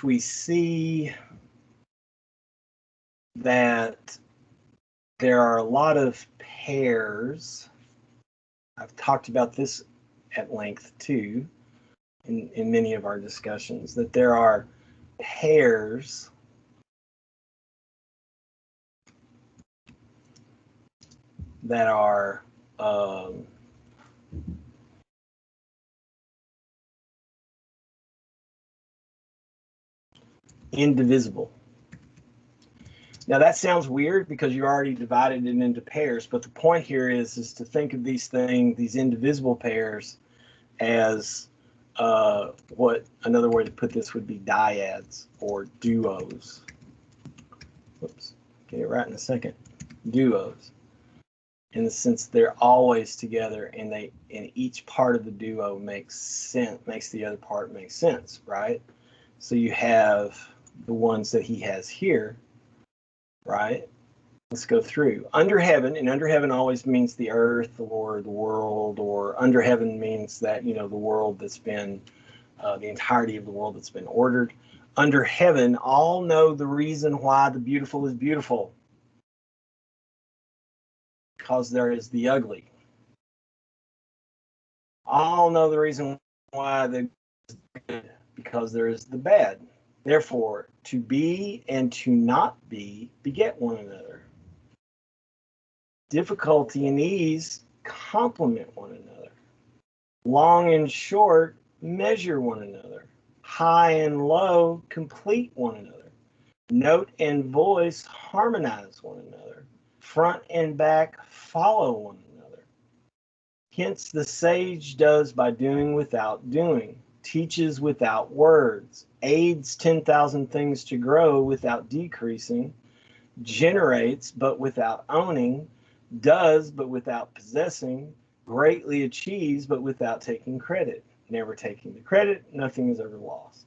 we see that there are a lot of pairs. I've talked about this at length too in many of our discussions, that there are pairs that are indivisible. Now that sounds weird because you already divided it into pairs, but the point here is to think of these things, these indivisible pairs, as what another way to put this would be dyads or duos. Whoops, get it right in a second. Duos, in the sense they're always together, and each part of the duo makes sense, makes the other part make sense, right? So you have the ones that he has here, right? Let's go through. Under heaven, and under heaven always means the earth or the world, or under heaven means that, you know, the world that's been, the entirety of the world that's been ordered. Under heaven, all know the reason why the beautiful is beautiful. Because there is the ugly. All know the reason why the good, because there is the bad. Therefore, to be and to not be beget one another. Difficulty and ease complement one another. Long and short measure one another. High and low complete one another. Note and voice harmonize one another. Front and back follow one another. Hence the sage does by doing without doing, teaches without words, aids 10,000 things to grow without decreasing, generates but without owning, does but without possessing, greatly achieves but without taking credit. Never taking the credit, nothing is ever lost.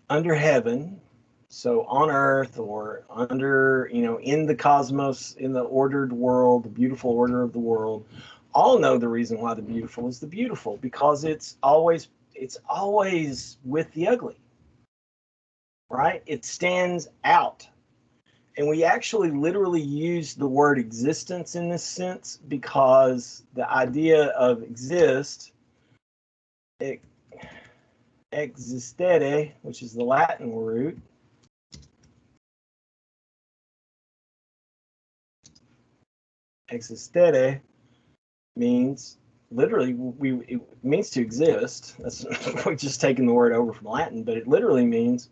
Under heaven, so on earth or under, you know, in the cosmos, in the ordered world, the beautiful order of the world, all know the reason why the beautiful is the beautiful, because it's always with the ugly, right? It stands out. And we actually literally use the word existence in this sense because the idea of exist, existere, which is the Latin root, existere means literally, it means to exist. That's we're just taking the word over from Latin, but it literally means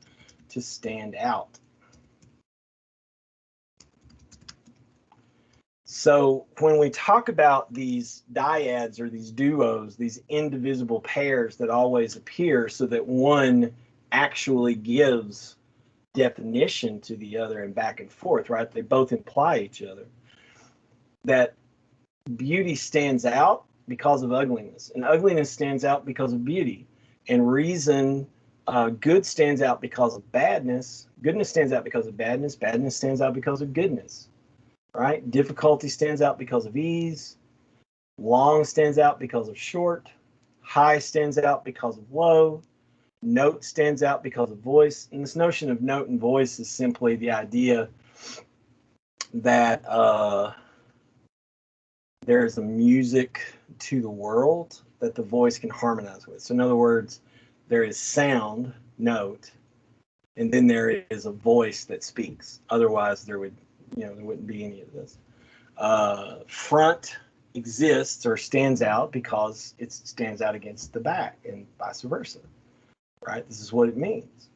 to stand out. So when we talk about these dyads or these duos, these indivisible pairs that always appear so that one actually gives definition to the other and back and forth, right? They both imply each other. That beauty stands out because of ugliness, and ugliness stands out because of beauty, and reason, good stands out because of badness, goodness stands out because of badness, badness stands out because of goodness, right? Difficulty stands out because of ease, long stands out because of short, high stands out because of low, note stands out because of voice. And this notion of note and voice is simply the idea that there's a music to the world that the voice can harmonize with. So in other words, there is sound, note, and then there is a voice that speaks. Otherwise, there wouldn't be any of this. Front exists or stands out because it stands out against the back, and vice versa, right? This is what it means.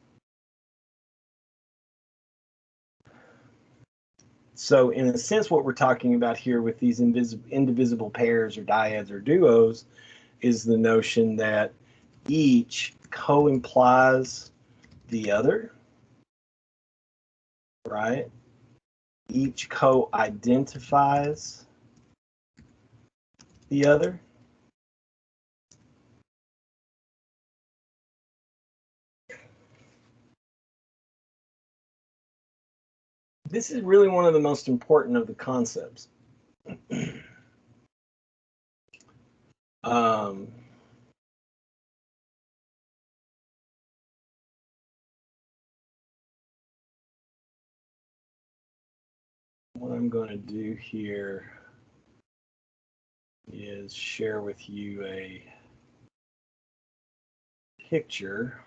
So in a sense, what we're talking about here with these indivisible pairs or dyads or duos is the notion that each co-implies the other, right? Each co-identifies the other. This is really one of the most important of the concepts. What I'm going to do here is share with you a picture.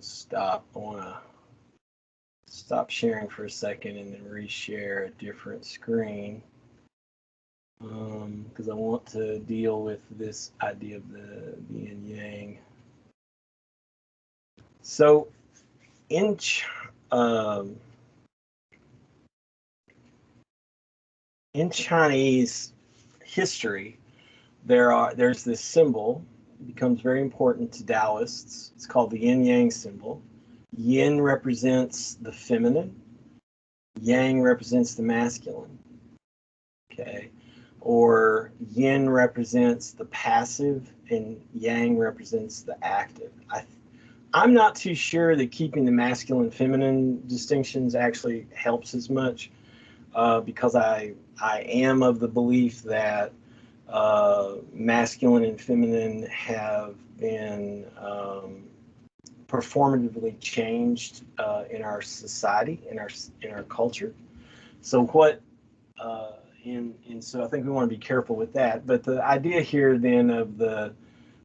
stop. I want to stop sharing for a second and then reshare a different screen because I want to deal with this idea of the yin yang. So in Chinese history, there's this symbol. It becomes very important to Taoists. It's called the yin yang symbol. Yin represents the feminine, yang represents the masculine. Okay, or yin represents the passive and yang represents the active. I'm not too sure that keeping the masculine feminine distinctions actually helps as much because I am of the belief that masculine and feminine have been performatively changed in our society, in our culture. So and so I think we want to be careful with that. But the idea here then of the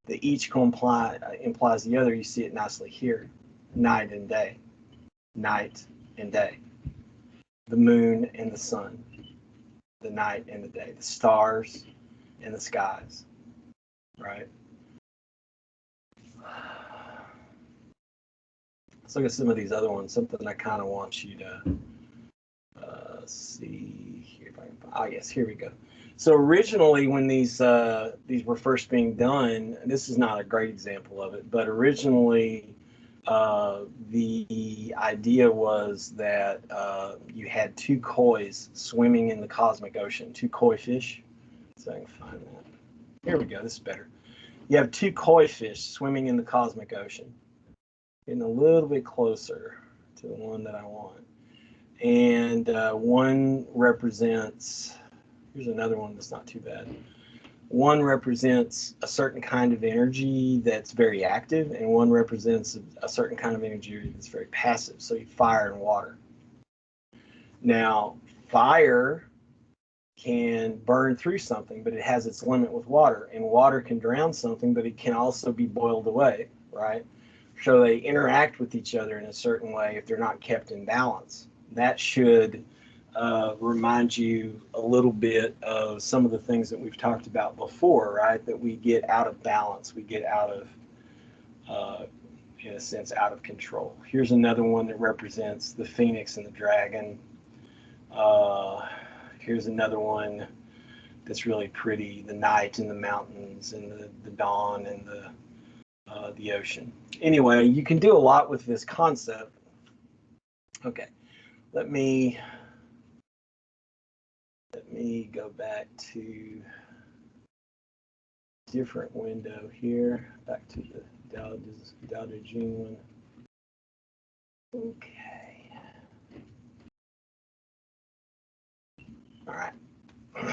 each implies the other, you see it nicely here. Night and day, night and day. The moon and the sun, the night and the day, the stars and the skies, right? Let's look at some of these other ones, something I kind of want you to see here. If I can find, oh, yes, here we go. So originally when these were first being done, and this is not a great example of it, but originally the idea was that you had two kois swimming in the cosmic ocean, two koi fish. So I can find that. Here we go, this is better. You have two koi fish swimming in the cosmic ocean. Getting a little bit closer to the one that I want. And one represents, here's another one that's not too bad. One represents a certain kind of energy that's very active, and one represents a certain kind of energy that's very passive. So you fire and water. Now, fire can burn through something, but it has its limit with water. And water can drown something, but it can also be boiled away, right? So they interact with each other in a certain way if they're not kept in balance. That should remind you a little bit of some of the things that we've talked about before, right? That we get out of balance, we get out of, in a sense, out of control. Here's another one that represents the phoenix and the dragon. Here's another one that's really pretty, the night and the mountains and the dawn and the ocean. Anyway, you can do a lot with this concept. Okay, let me go back to different window here, back to the Dao De Jing one. Okay. All right. All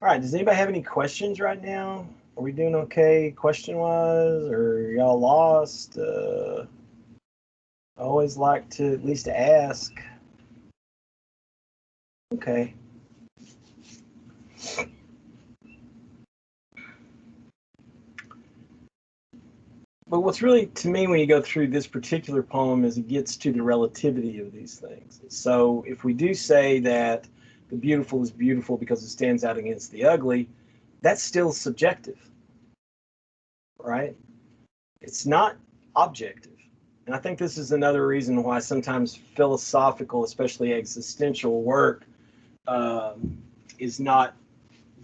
right, does anybody have any questions right now? Are we doing okay question-wise, or y'all lost? I always like to at least ask. Okay. But what's really, to me, when you go through this particular poem, is it gets to the relativity of these things. So if we do say that the beautiful is beautiful because it stands out against the ugly, that's still subjective, right? It's not objective. And I think this is another reason why sometimes philosophical, especially existential work, is not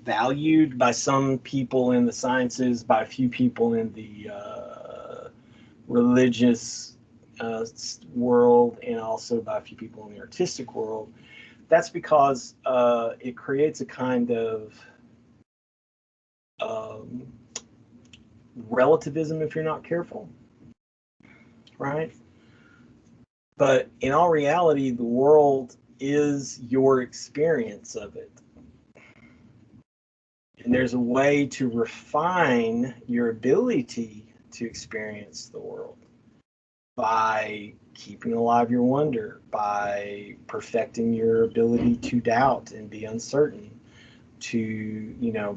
valued by some people in the sciences, by a few people in the religious world, and also by a few people in the artistic world. That's because it creates a kind of relativism if you're not careful, right? But in all reality, the world is your experience of it. And there's a way to refine your ability to experience the world by keeping alive your wonder, by perfecting your ability to doubt and be uncertain,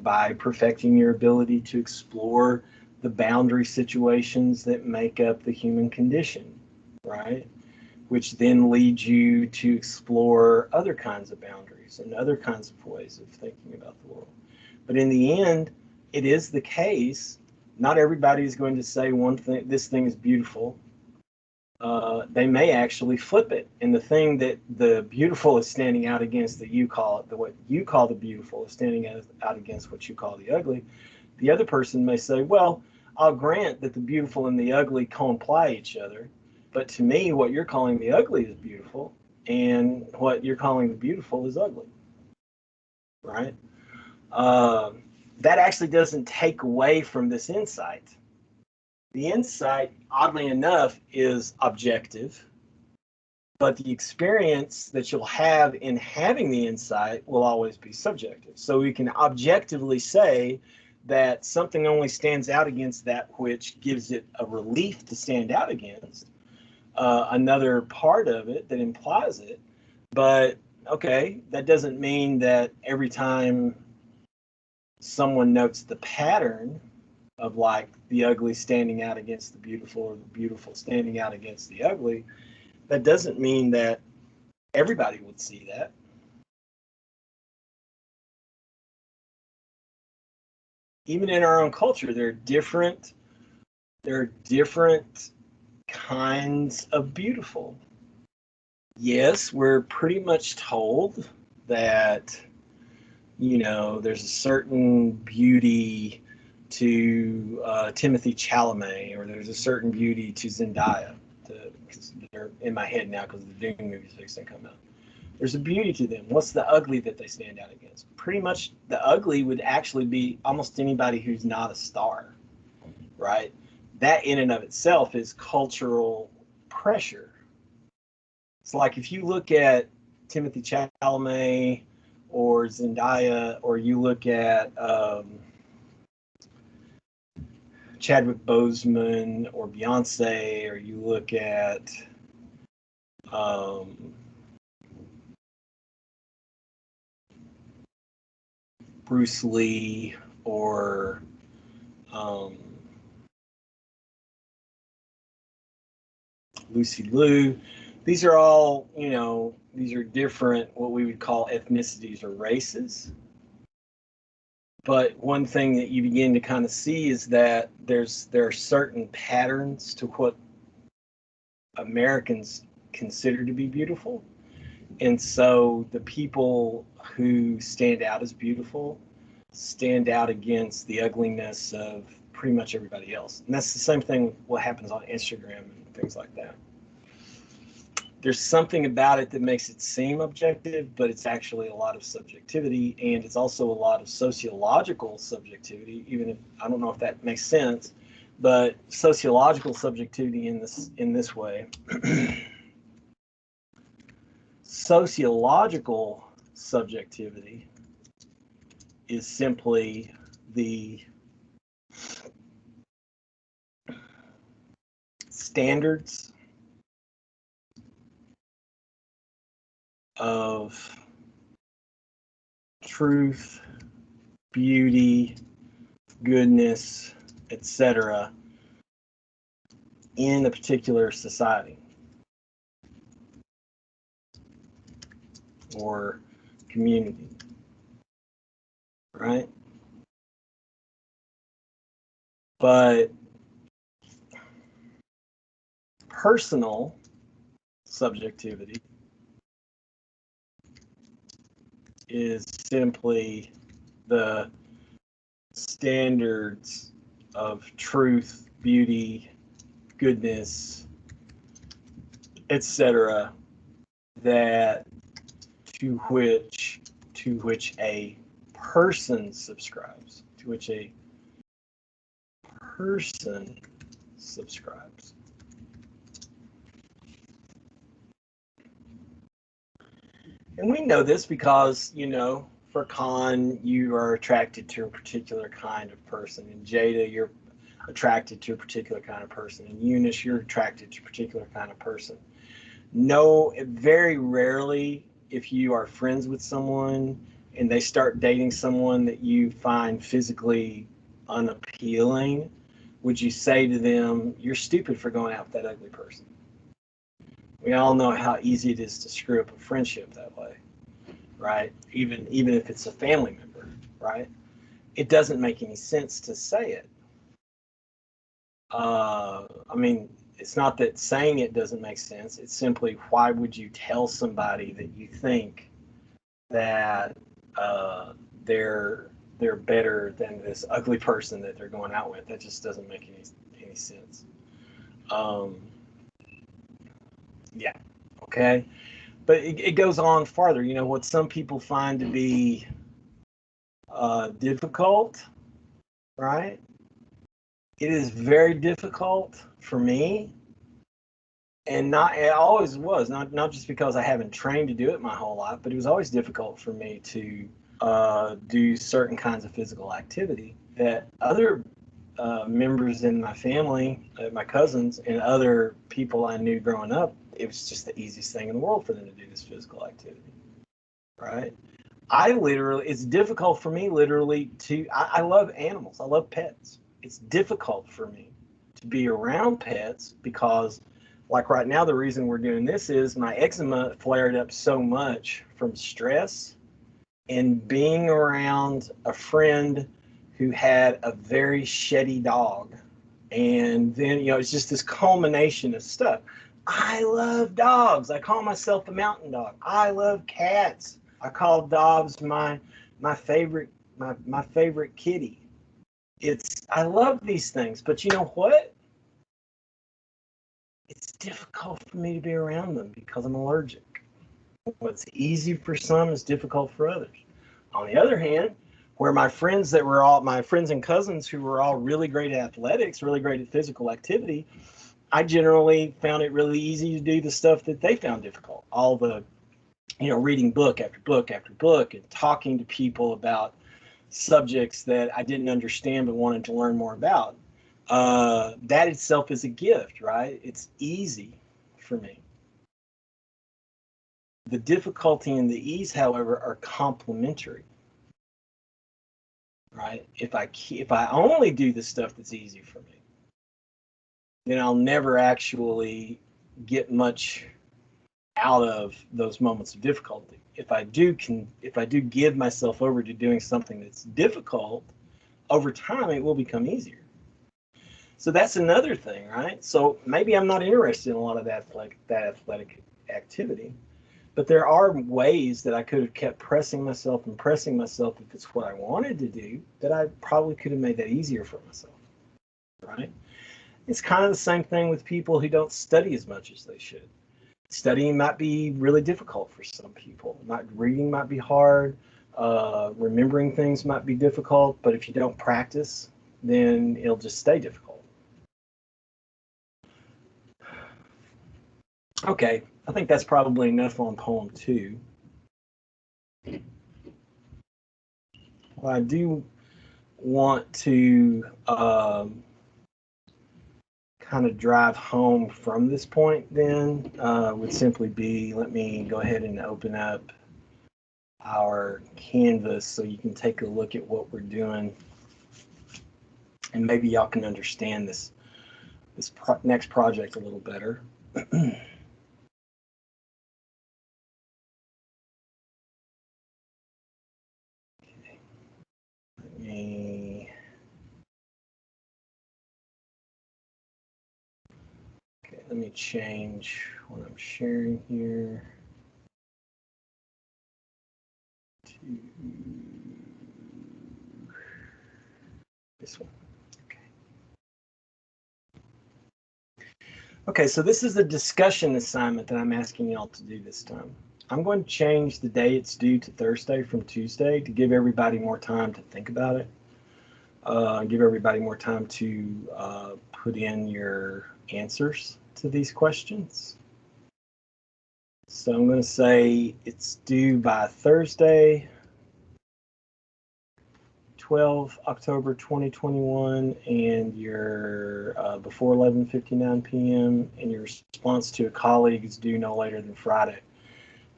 by perfecting your ability to explore the boundary situations that make up the human condition, right? Which then leads you to explore other kinds of boundaries and other kinds of ways of thinking about the world. But in the end, it is the case, not everybody is going to say one thing, this thing is beautiful. They may actually flip it, and the thing that the beautiful is standing out against that you call it, what you call the beautiful is standing out against what you call the ugly. The other person may say, well, I'll grant that the beautiful and the ugly co-imply each other, but to me, what you're calling the ugly is beautiful, and what you're calling the beautiful is ugly, right? That actually doesn't take away from this insight. The insight, oddly enough, is objective, but the experience that you'll have in having the insight will always be subjective. So we can objectively say that something only stands out against that which gives it a relief to stand out against, another part of it that implies it. But okay, that doesn't mean that every time someone notes the pattern of like the ugly standing out against the beautiful or the beautiful standing out against the ugly, that doesn't mean that everybody would see that. Even in our own culture, there are different kinds of beautiful. Yes, we're pretty much told that, you know, there's a certain beauty to Timothée Chalamet, or there's a certain beauty to Zendaya. Because they're in my head now because the Dune movie's fixing to come out. There's a beauty to them. What's the ugly that they stand out against? Pretty much the ugly would actually be almost anybody who's not a star, right? That in and of itself is cultural pressure. It's like if you look at Timothée Chalamet or Zendaya, or you look at Chadwick Boseman or Beyonce, or you look at Bruce Lee or Lucy Liu. These are all, you know, these are different, what we would call ethnicities or races. But one thing that you begin to kind of see is that there are certain patterns to what Americans consider to be beautiful. And so the people who stand out as beautiful stand out against the ugliness of pretty much everybody else. And that's the same thing what happens on Instagram and things like that. There's something about it that makes it seem objective, but it's actually a lot of subjectivity, and it's also a lot of sociological subjectivity, even if I don't know if that makes sense, but sociological subjectivity in this way. Sociological subjectivity is simply the standards of truth, beauty, goodness, etc. in a particular society or community, right? But personal subjectivity is simply the standards of truth, beauty, goodness, etc., that to which a person subscribes, to which a person subscribes. And we know this because, you know, for Khan, you are attracted to a particular kind of person. In Jada, you're attracted to a particular kind of person. In Eunice, you're attracted to a particular kind of person. No, very rarely, if you are friends with someone and they start dating someone that you find physically unappealing, would you say to them, you're stupid for going out with that ugly person? We all know how easy it is to screw up a friendship that way, right? Even if it's a family member, right? It doesn't make any sense to say it. I mean, it's not that saying it doesn't make sense. It's simply, why would you tell somebody that you think that they're better than this ugly person that they're going out with? That just doesn't make any sense. Yeah, okay. But it goes on farther. You know, what some people find to be difficult, right? It is very difficult for me, and it always was, not just because I haven't trained to do it my whole life, but it was always difficult for me to do certain kinds of physical activity that other members in my family, my cousins, and other people I knew growing up, it was just the easiest thing in the world for them to do this physical activity, right? It's difficult for me literally I love animals. I love pets. It's difficult for me to be around pets because, like right now, the reason we're doing this is my eczema flared up so much from stress and being around a friend who had a very shitty dog. And then, you know, it's just this culmination of stuff. I love dogs. I call myself a mountain dog. I love cats. I call dogs my favorite kitty. I love these things, but you know what? It's difficult for me to be around them because I'm allergic. What's easy for some is difficult for others. On the other hand, where my friends and cousins who were all really great at athletics, really great at physical activity, I generally found it really easy to do the stuff that they found difficult. All the, you know, reading book after book after book and talking to people about subjects that I didn't understand but wanted to learn more about. That itself is a gift, right? It's easy for me. The difficulty and the ease, however, are complementary, right? If I only do the stuff that's easy for me, then I'll never actually get much out of those moments of difficulty. If I do give myself over to doing something that's difficult, over time it will become easier. So that's another thing, right? So maybe I'm not interested in a lot of that athletic activity, but there are ways that I could have kept pressing myself if it's what I wanted to do, that I probably could have made that easier for myself, right? It's kind of the same thing with people who don't study as much as they should. Studying might be really difficult for some people. Reading might be hard. Remembering things might be difficult, but if you don't practice, then it'll just stay difficult. Okay, I think that's probably enough on poem 2. Well, I do want to kind of drive home from this point then would simply be, let me go ahead and open up our canvas so you can take a look at what we're doing, and maybe y'all can understand this next project a little better. Let me change what I'm sharing here to this one. Okay, so this is a discussion assignment that I'm asking y'all to do this time. I'm going to change the day it's due to Thursday from Tuesday to give everybody more time to think about it. Give everybody more time to put in your answers to these questions. So I'm going to say it's due by Thursday, 12 October 2021, and you're before 11:59 p.m. and your response to a colleague is due no later than Friday,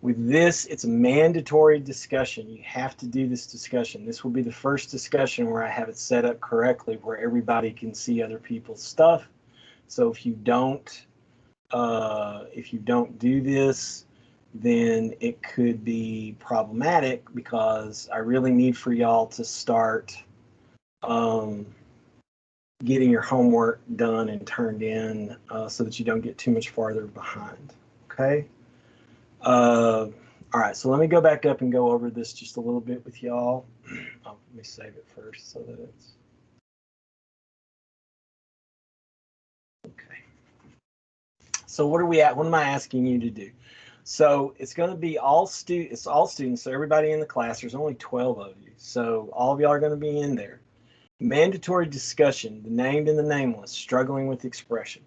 With this, it's a mandatory discussion. You have to do this discussion. This will be the first discussion where I have it set up correctly, where everybody can see other people's stuff. So if you don't do this, then it could be problematic, because I really need for y'all to start getting your homework done and turned in, so that you don't get too much farther behind. Okay. All right, so let me go back up and go over this just a little bit with y'all. Let me save it first so that it's okay. So what are we at? What am I asking you to do? So it's going to be all students. So everybody in the class. There's only 12 of you, so all of y'all are going to be in there. Mandatory discussion: the named and the nameless, struggling with expression.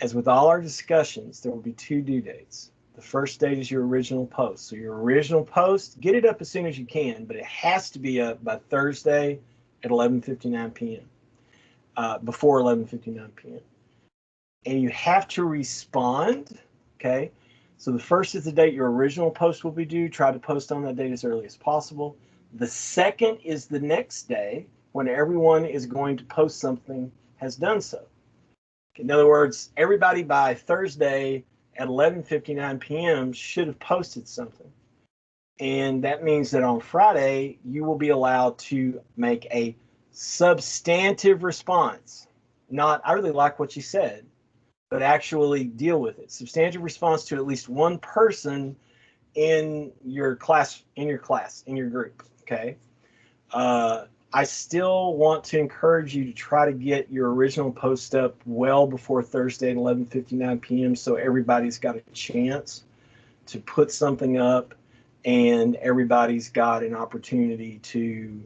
As with all our discussions, there will be 2 due dates. The first date is your original post. So your original post, get it up as soon as you can, but it has to be up by Thursday at 11:59 p.m. Before 11:59 p.m. And you have to respond. Okay. So the first is the date your original post will be due. Try to post on that date as early as possible. The second is the next day, when everyone is going to post something has done so. In other words, everybody by Thursday at 11:59 p.m. should have posted something. And that means that on Friday, you will be allowed to make a substantive response. Not, I really like what you said, but actually deal with it. Substantive response to at least one person in your class, in your group, okay? I still want to encourage you to try to get your original post up well before Thursday at 11:59 p.m. so everybody's got a chance to put something up, and everybody's got an opportunity to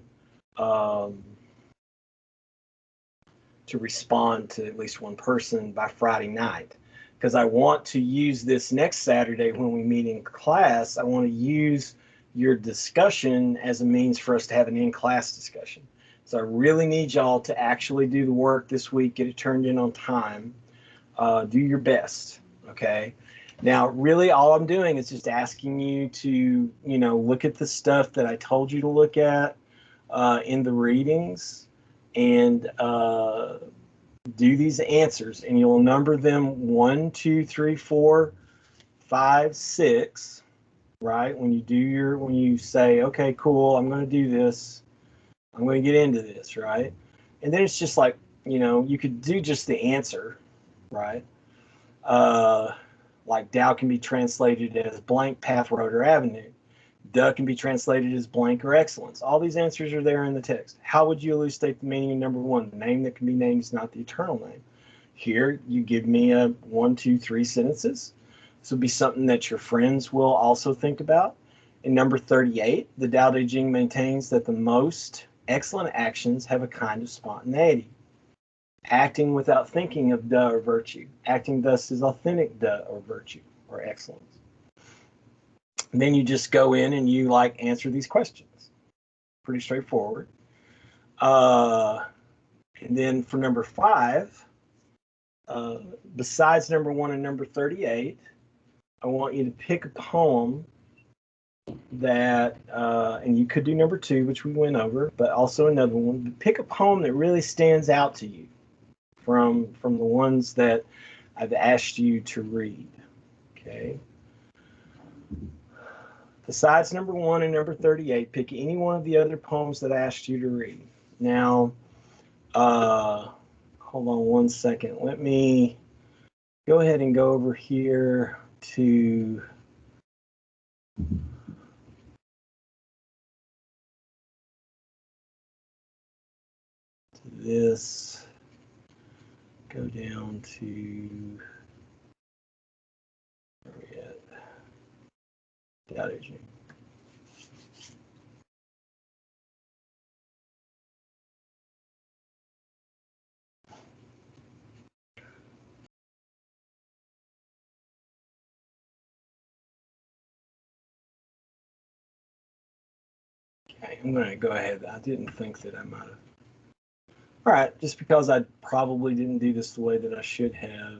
respond to at least one person by Friday night. Because I want to use this next Saturday when we meet in class, I want to use your discussion as a means for us to have an in-class discussion. So I really need y'all to actually do the work this week, get it turned in on time, do your best, okay? Now, really all I'm doing is just asking you to, look at the stuff that I told you to look at in the readings, and do these answers, and you'll number them 1, 2, 3, 4, 5, 6. Right? When you say, okay, cool, I'm going to do this, I'm going to get into this, right? And then it's just like, you could do just the answer, right? Like Dow can be translated as blank, path, road, or avenue. Duh can be translated as blank or excellence. All these answers are there in the text. How would you elucidate the meaning of number 1? The name that can be named is not the eternal name. Here, you give me a 1, 2, 3 sentences. This will be something that your friends will also think about. In number 38, the Dao De Jing maintains that the most excellent actions have a kind of spontaneity. Acting without thinking of duh or virtue. Acting thus is authentic duh or virtue or excellence. And then you just go in and you answer these questions. Pretty straightforward. And then for number 5, besides number 1 and number 38, I want you to pick a poem that, and you could do number 2, which we went over, but also another one. Pick a poem that really stands out to you from the ones that I've asked you to read, okay? Besides number 1 and number 38, pick any one of the other poems that I asked you to read. Now, hold on one second. Let me go ahead and go over here to this, go down to, where are we at? Dao De Jing. Okay, I'm going to go ahead. I didn't think that I might have. All right, just because I probably didn't do this the way that I should have.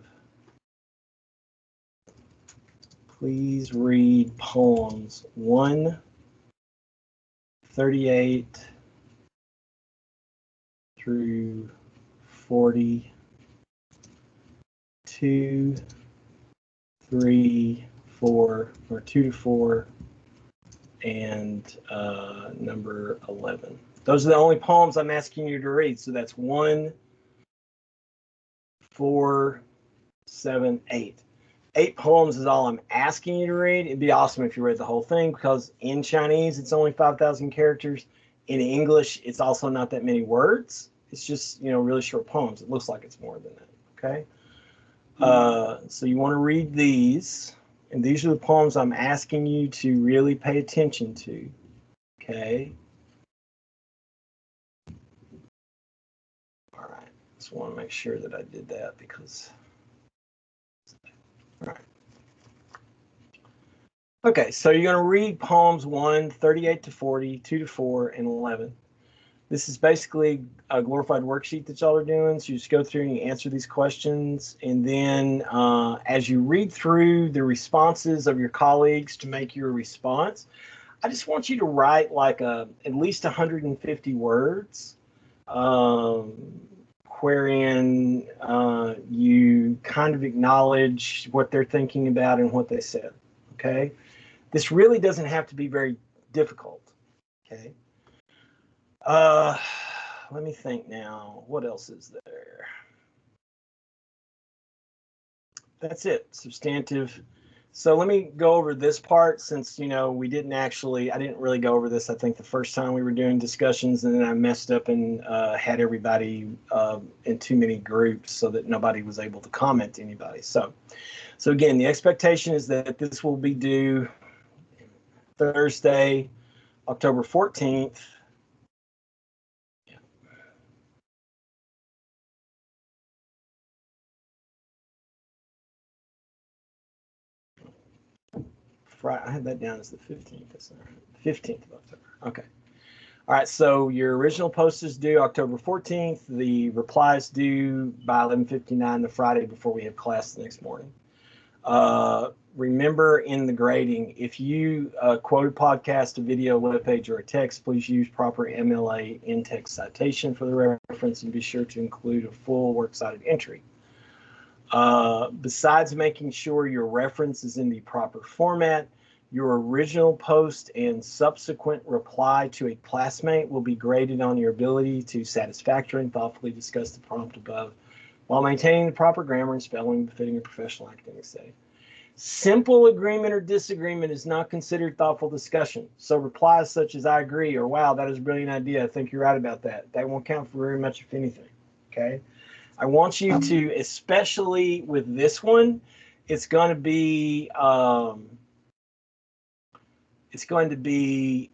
please read poems 138 through 40, 2, 3, 4, or 2 to 4, and number 11. Those are the only poems I'm asking you to read. So that's 1, 4, 7, 8. 8 poems is all I'm asking you to read. It'd be awesome if you read the whole thing, because in Chinese, it's only 5,000 characters. In English, it's also not that many words. It's just, you know, really short poems. It looks like it's more than that, okay? So you want to read these, and these are the poems I'm asking you to really pay attention to, okay? All right, just want to make sure that I did that because, all right. Okay, so you're going to read poems 138 to 40, 2 to 4, and 11. This is basically a glorified worksheet that y'all are doing. So you just go through and you answer these questions. And then as you read through the responses of your colleagues to make your response, I just want you to write like at least 150 words, wherein you kind of acknowledge what they're thinking about and what they said, okay? This really doesn't have to be very difficult, okay? Let me think now. What else is there? That's it, substantive. So let me go over this part, since, you know, I didn't really go over this, I think, the first time we were doing discussions, and then I messed up and had everybody in too many groups so that nobody was able to comment to anybody. So again, the expectation is that this will be due Thursday, October 14th. Friday, I had that down as the 15th. That's not right. 15th of October. Okay. All right. So your original post is due October 14th. The replies due by 11:59 the Friday before we have class the next morning. Remember, in the grading, if you quote a podcast, a video, webpage, or a text, please use proper MLA in-text citation for the reference, and be sure to include a full works cited entry. Besides making sure your reference is in the proper format, your original post and subsequent reply to a classmate will be graded on your ability to satisfactorily and thoughtfully discuss the prompt above, while maintaining the proper grammar and spelling befitting a professional academic setting. Simple agreement or disagreement is not considered thoughtful discussion. So replies such as "I agree" or "Wow, that is a brilliant idea. I think you're right about that." That won't count for very much, if anything. Okay. I want you to, especially with this one, it's going to be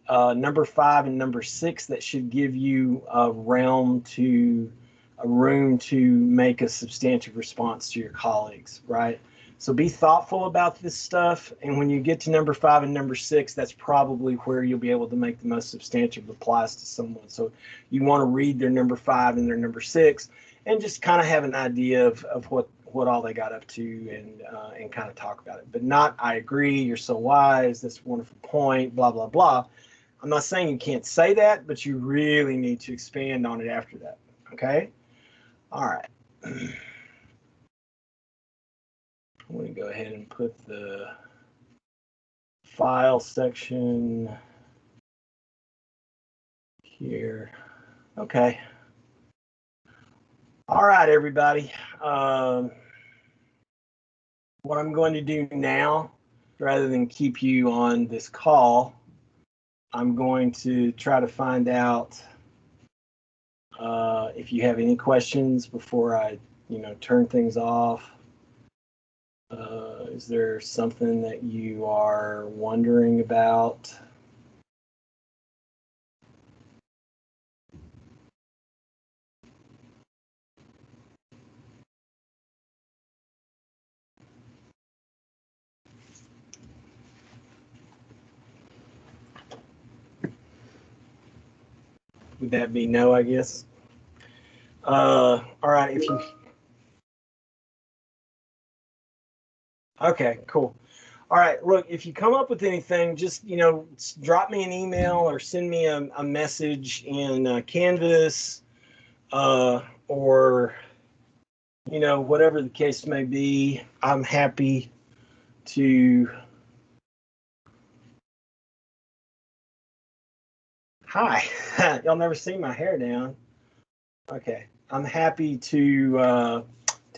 number 5 and number 6 that should give you a room to make a substantive response to your colleagues, right? So be thoughtful about this stuff, and when you get to number 5 and number 6, that's probably where you'll be able to make the most substantive replies to someone. So you want to read their number 5 and their number 6, and just kind of have an idea of what all they got up to, and kind of talk about it. But not, "I agree, you're so wise, that's a wonderful point, blah, blah, blah." I'm not saying you can't say that, but you really need to expand on it after that, okay? All right. I'm going to go ahead and put the file section here. Okay. All right, everybody. What I'm going to do now, rather than keep you on this call, I'm going to try to find out if you have any questions before I, turn things off. Is there something that you are wondering about? Would that be no, I guess? All right, if you... Okay, cool. All right, look, if you come up with anything, just, drop me an email or send me a message in Canvas or, whatever the case may be. I'm happy to. Hi, y'all never seen my hair down. Okay, I'm happy to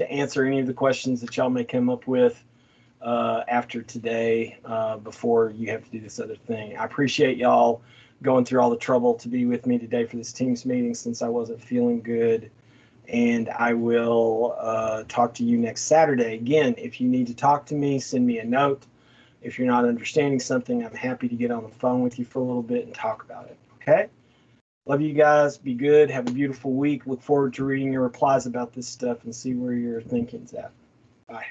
answer any of the questions that y'all may come up with after today, before you have to do this other thing. I appreciate y'all going through all the trouble to be with me today for this Teams meeting since I wasn't feeling good. And I will talk to you next Saturday. Again, if you need to talk to me, send me a note. If you're not understanding something, I'm happy to get on the phone with you for a little bit and talk about it. Okay? Love you guys. Be good. Have a beautiful week. Look forward to reading your replies about this stuff and see where your thinking's at. Bye.